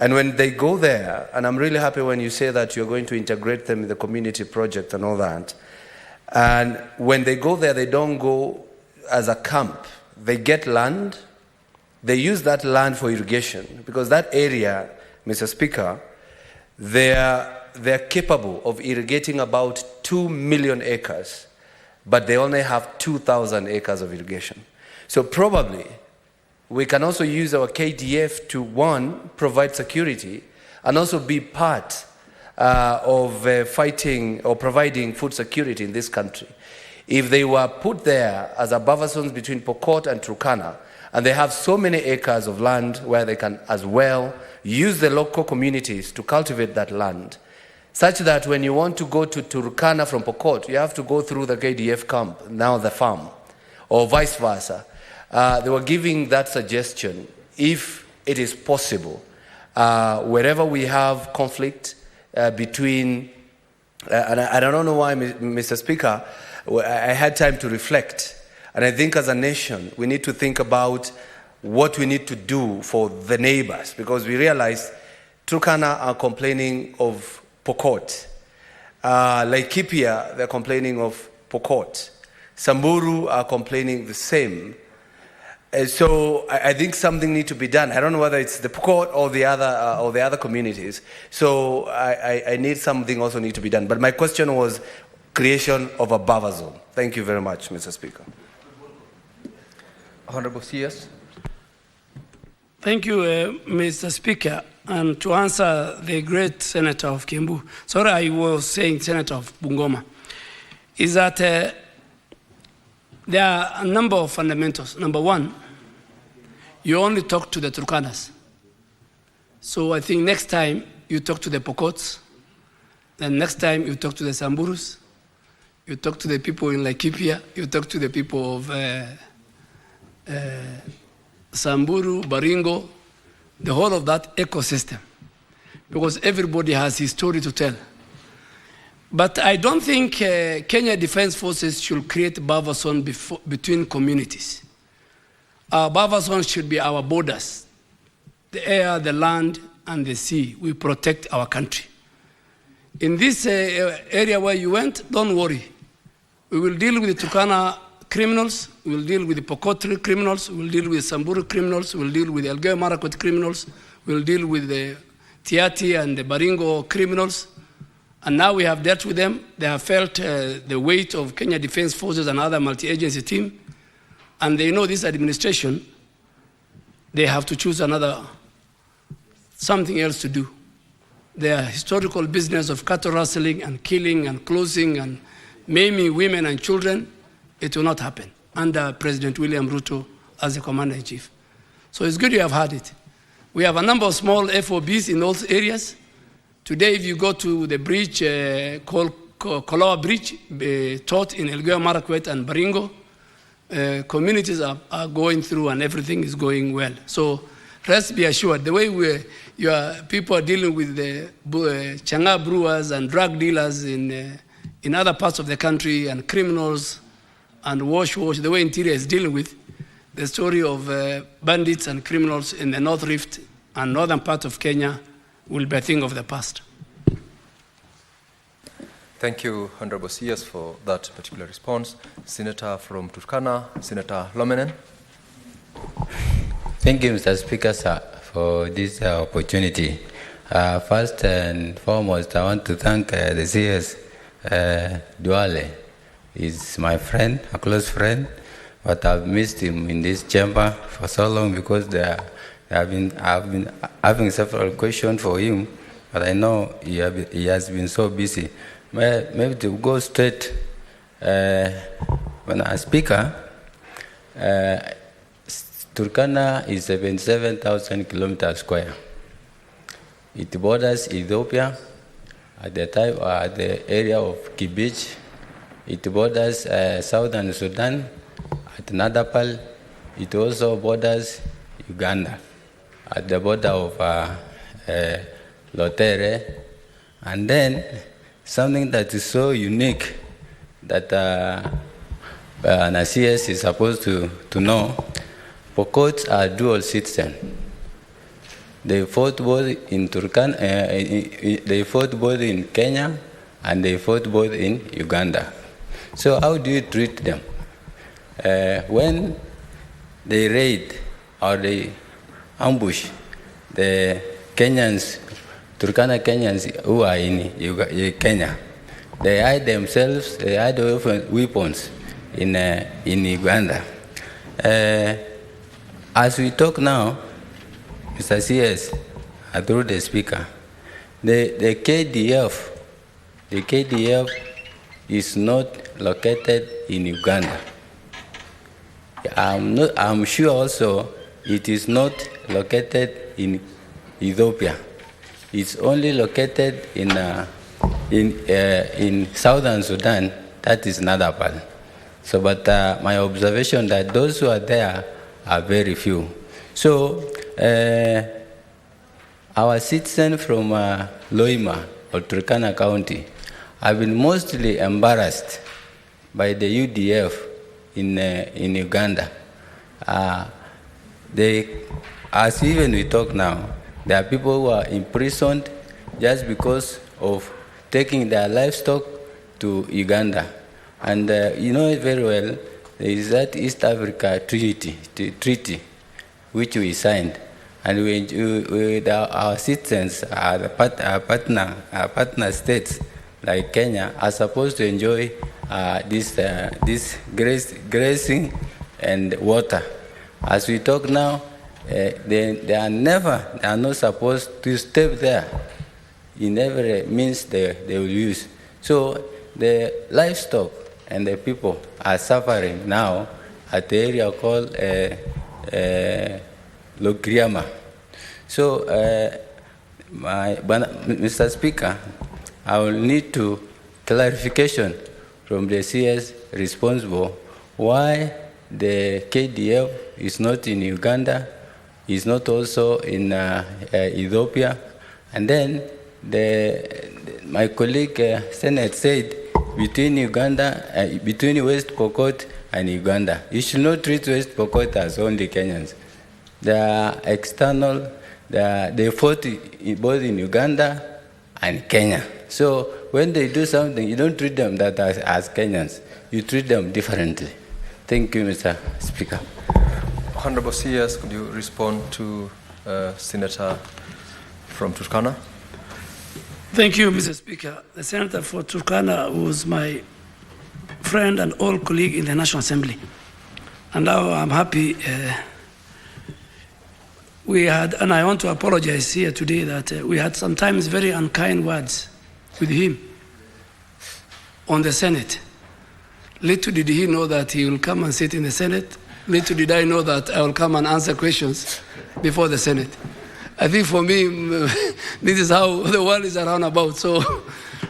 And when they go there, and I'm really happy when you say that you're going to integrate them in the community project and all that, and when they go there, they don't go as a camp. They get land. They use that land for irrigation, because that area, Mr. Speaker, they're capable of irrigating about 2 million acres, but they only have 2,000 acres of irrigation. So probably we can also use our KDF to, one, provide security, and also be part of fighting or providing food security in this country. If they were put there as a buffer zones between Pokot and Turkana, and they have so many acres of land where they can as well use the local communities to cultivate that land, such that when you want to go to Turkana from Pokot, you have to go through the KDF camp, now the farm, or vice versa. They were giving that suggestion, if it is possible, wherever we have conflict between, and I don't know why, Mr. Speaker, I had time to reflect. And I think as a nation, we need to think about what we need to do for the neighbors, because we realize Turkana are complaining of Pokot. Laikipia, they're complaining of Pokot. Samburu are complaining the same. So I think something needs to be done. I don't know whether it's the Pokot or the other communities. So I need something also need to be done. But my question was creation of a buffer zone. Thank you very much, Mr. Speaker. Honorable CS. Thank you, Mr. Speaker. And to answer the great Senator of Kiambu, sorry, I was saying Senator of Bungoma, is that there are a number of fundamentals. Number one, you only talk to the Turkanas. So I think next time you talk to the Pokots, then next time you talk to the Samburus, you talk to the people in Laikipia, you talk to the people of Samburu, Baringo, the whole of that ecosystem, because everybody has his story to tell. But I don't think Kenya Defense Forces should create buffer zone between communities. Our buffer zone should be our borders, the air, the land, and the sea. We protect our country. In this area where you went, don't worry. We will deal with the Turkana criminals, we will deal with the Pokot criminals, we will deal with Samburu criminals, we will deal with the Elgeyo Marakwet criminals, we will deal with the Tiati and the Baringo criminals. And now we have dealt with them. They have felt the weight of Kenya Defense Forces and other multi-agency team. And they know this administration, they have to choose something else to do. Their historical business of cattle rustling and killing and closing and maiming women and children, it will not happen under President William Ruto as the Commander-in-Chief. So it's good you have had it. We have a number of small FOBs in those areas. Today, if you go to the bridge called Koloa Bridge, taught in Elgeyo Marakwet and Baringo, communities are going through and everything is going well. So rest be assured, the way your people are dealing with the Changa brewers and drug dealers in other parts of the country and criminals and wash, the way Interior is dealing with the story of bandits and criminals in the North Rift and northern part of Kenya will be a thing of the past. Thank you, Honorable CS, for that particular response. Senator from Turkana, Senator Lomenen. Thank you, Mr. Speaker, sir, for this opportunity. First and foremost, I want to thank the CS Duale. He's my friend, a close friend, but I've missed him in this chamber for so long because I've been having several questions for him, but I know he has been so busy. Maybe to go straight, when a speaker, Turkana is 77,000 kilometers square. It borders Ethiopia at the area of KBC. It borders southern Sudan at Nadapal. It also borders Uganda at the border of Lotere. And then something that is so unique that an CS is supposed to know, Pokots are dual citizen. They fought both in they fought both in Kenya and they fought both in Uganda. So how do you treat them? When they raid or they ambush the Kenyans, Turkana Kenyans who are in Kenya, they hide themselves, they hide weapons in Uganda. As we talk now, Mr. CS, through the speaker, the KDF is not located in Uganda. I'm sure also it is not located in Ethiopia. It's only located in southern Sudan, that is Nadapal. So, but my observation that those who are there are very few. So, our citizens from Loima or Turkana County have been mostly embarrassed by the UDF in Uganda. As even we talk now, there are people who are imprisoned just because of taking their livestock to Uganda. And you know it very well, there is that East Africa treaty which we signed. And our citizens, our partner states like Kenya, are supposed to enjoy this grazing and water. As we talk now, they are not supposed to step there in every means they will use. So the livestock and the people are suffering now at the area called Logriama. So, Mr. Speaker, I will need to clarification from the CS responsible why the KDF is not in Uganda, is not also in Ethiopia, and then my colleague Senate said between West Pokot and Uganda. You should not treat West Pokot as only Kenyans. They are external, they fought both in Uganda and Kenya. So when they do something, you don't treat them as Kenyans. You treat them differently. Thank you, Mr. Speaker. Honorable CS, could you respond to Senator from Turkana? Thank you, Mr. Speaker. The Senator for Turkana was my friend and old colleague in the National Assembly. And now I'm happy and I want to apologize here today that we had sometimes very unkind words with him on the Senate. Little did he know that he will come and sit in the Senate. Little did I know that I will come and answer questions before the Senate. I think for me, this is how the world is around about. So,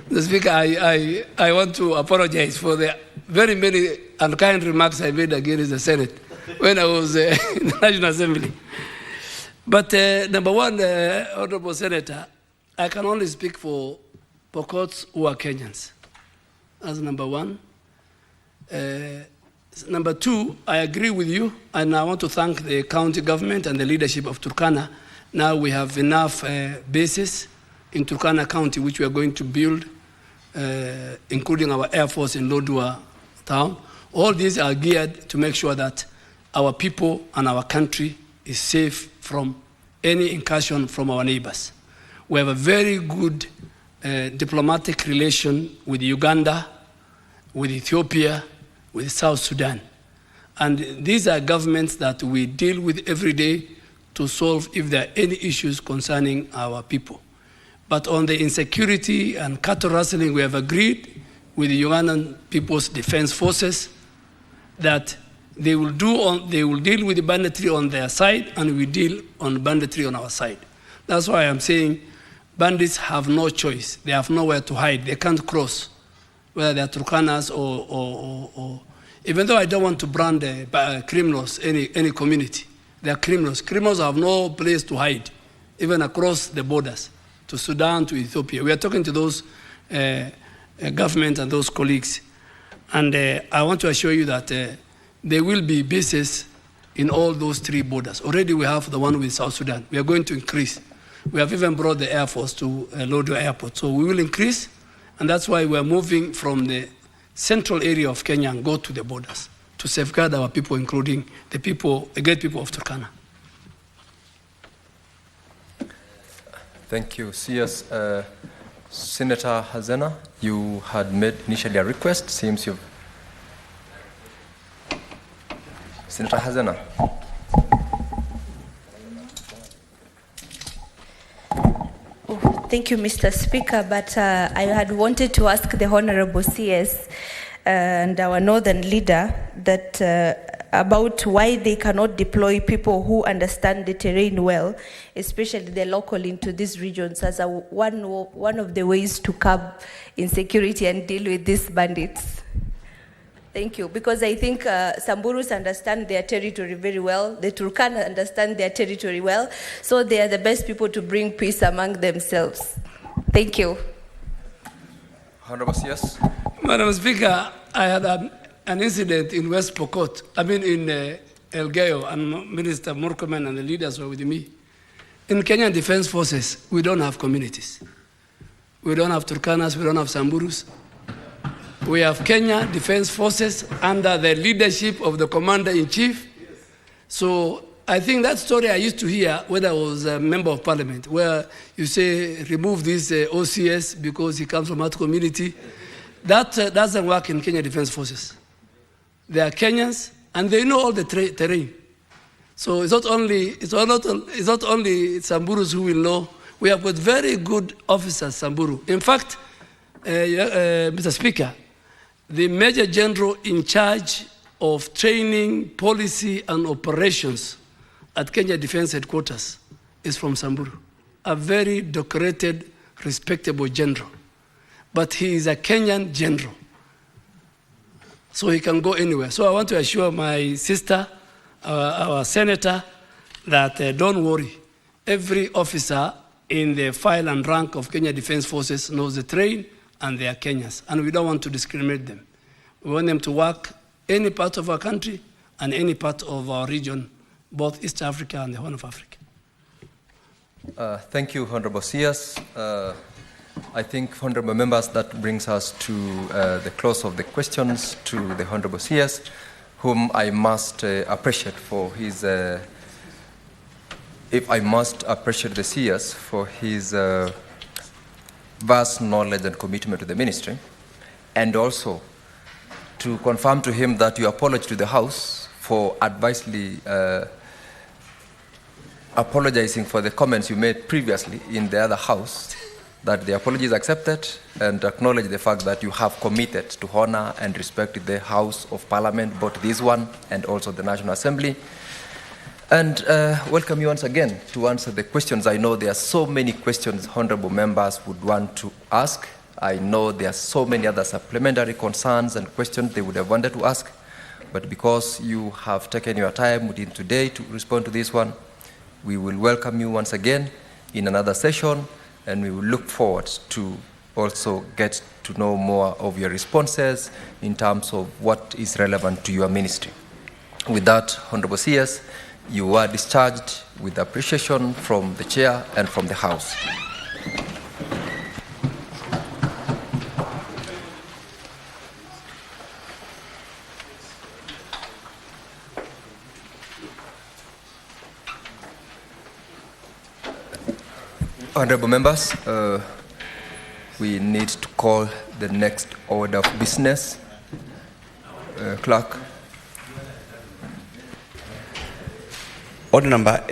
the Speaker, I want to apologize for the very many unkind remarks I made against the Senate when I was in the National Assembly. But number one, Honorable Senator, I can only speak for Pokots who are Kenyans. That's number one. Number two, I agree with you, and I want to thank the county government and the leadership of Turkana. Now we have enough bases in Turkana County, which we are going to build, including our Air Force in Lodwar town. All these are geared to make sure that our people and our country is safe from any incursion from our neighbors. We have a very good diplomatic relation with Uganda, with Ethiopia, with South Sudan. And these are governments that we deal with every day to solve if there are any issues concerning our people. But on the insecurity and cattle rustling, we have agreed with the Ugandan People's Defense Forces that they will deal with the banditry on their side, and we deal on banditry on our side. That's why I'm saying bandits have no choice. They have nowhere to hide. They can't cross, whether they're Turkanas or even though I don't want to brand criminals, any community. They are criminals. Criminals have no place to hide, even across the borders, to Sudan, to Ethiopia. We are talking to those government and those colleagues. And I want to assure you that there will be bases in all those 3 borders. Already we have the one with South Sudan. We are going to increase. We have even brought the Air Force to Lodo Airport. So we will increase, and that's why we are moving from the central area of Kenya and go to the borders to safeguard our people, including the great people of Turkana. Thank you. CS Senator Hazena, you had made initially a request. Seems you've... Senator Hazena. Thank you, Mr. Speaker, but I had wanted to ask the Honorable CS and our northern leader that about why they cannot deploy people who understand the terrain well, especially the local, into these regions as one of the ways to curb insecurity and deal with these bandits. Thank you. Because I think Samburus understand their territory very well. The Turkana understand their territory well. So they are the best people to bring peace among themselves. Thank you. Honorable CS. Madam Speaker, I had an incident in West Pokot. In Elgeyo, and Minister Murkomen and the leaders were with me. In Kenyan Defense Forces, we don't have communities. We don't have Turkanas, we don't have Samburus. We have Kenya Defense Forces under the leadership of the Commander-in-Chief. So I think that story I used to hear when I was a member of parliament, where you say, remove this OCS because he comes from that community. That doesn't work in Kenya Defense Forces. They are Kenyans, and they know all the terrain. So it's not only Samburus who will know. We have got very good officers, Samburu. In fact, Mr. Speaker, the Major General in charge of training, policy, and operations at Kenya Defense Headquarters is from Samburu. A very decorated, respectable general. But he is a Kenyan general. So he can go anywhere. So I want to assure my sister, our senator, that don't worry. Every officer in the file and rank of Kenya Defense Forces knows the terrain, and they are Kenyans. And we don't want to discriminate them. We want them to work any part of our country and any part of our region, both East Africa and the Horn of Africa. Thank you, Honorable CS. I think, Honorable Members, that brings us to the close of the questions to the Honorable CS, whom I must appreciate for his, if I must appreciate the CS for his vast knowledge and commitment to the ministry, and also to confirm to him that you apologize to the House for advisedly apologizing for the comments you made previously in the other House, that the apology is accepted, and acknowledge the fact that you have committed to honor and respect the House of Parliament, both this one and also the National Assembly. And welcome you once again to answer the questions. I know there are so many questions honorable members would want to ask. I know there are so many other supplementary concerns and questions they would have wanted to ask. But because you have taken your time within today to respond to this one, we will welcome you once again in another session, and we will look forward to also get to know more of your responses in terms of what is relevant to your ministry. With that, Honorable CS, you are discharged with appreciation from the Chair and from the House. Honorable members, we need to call the next order of business. Clerk. Order number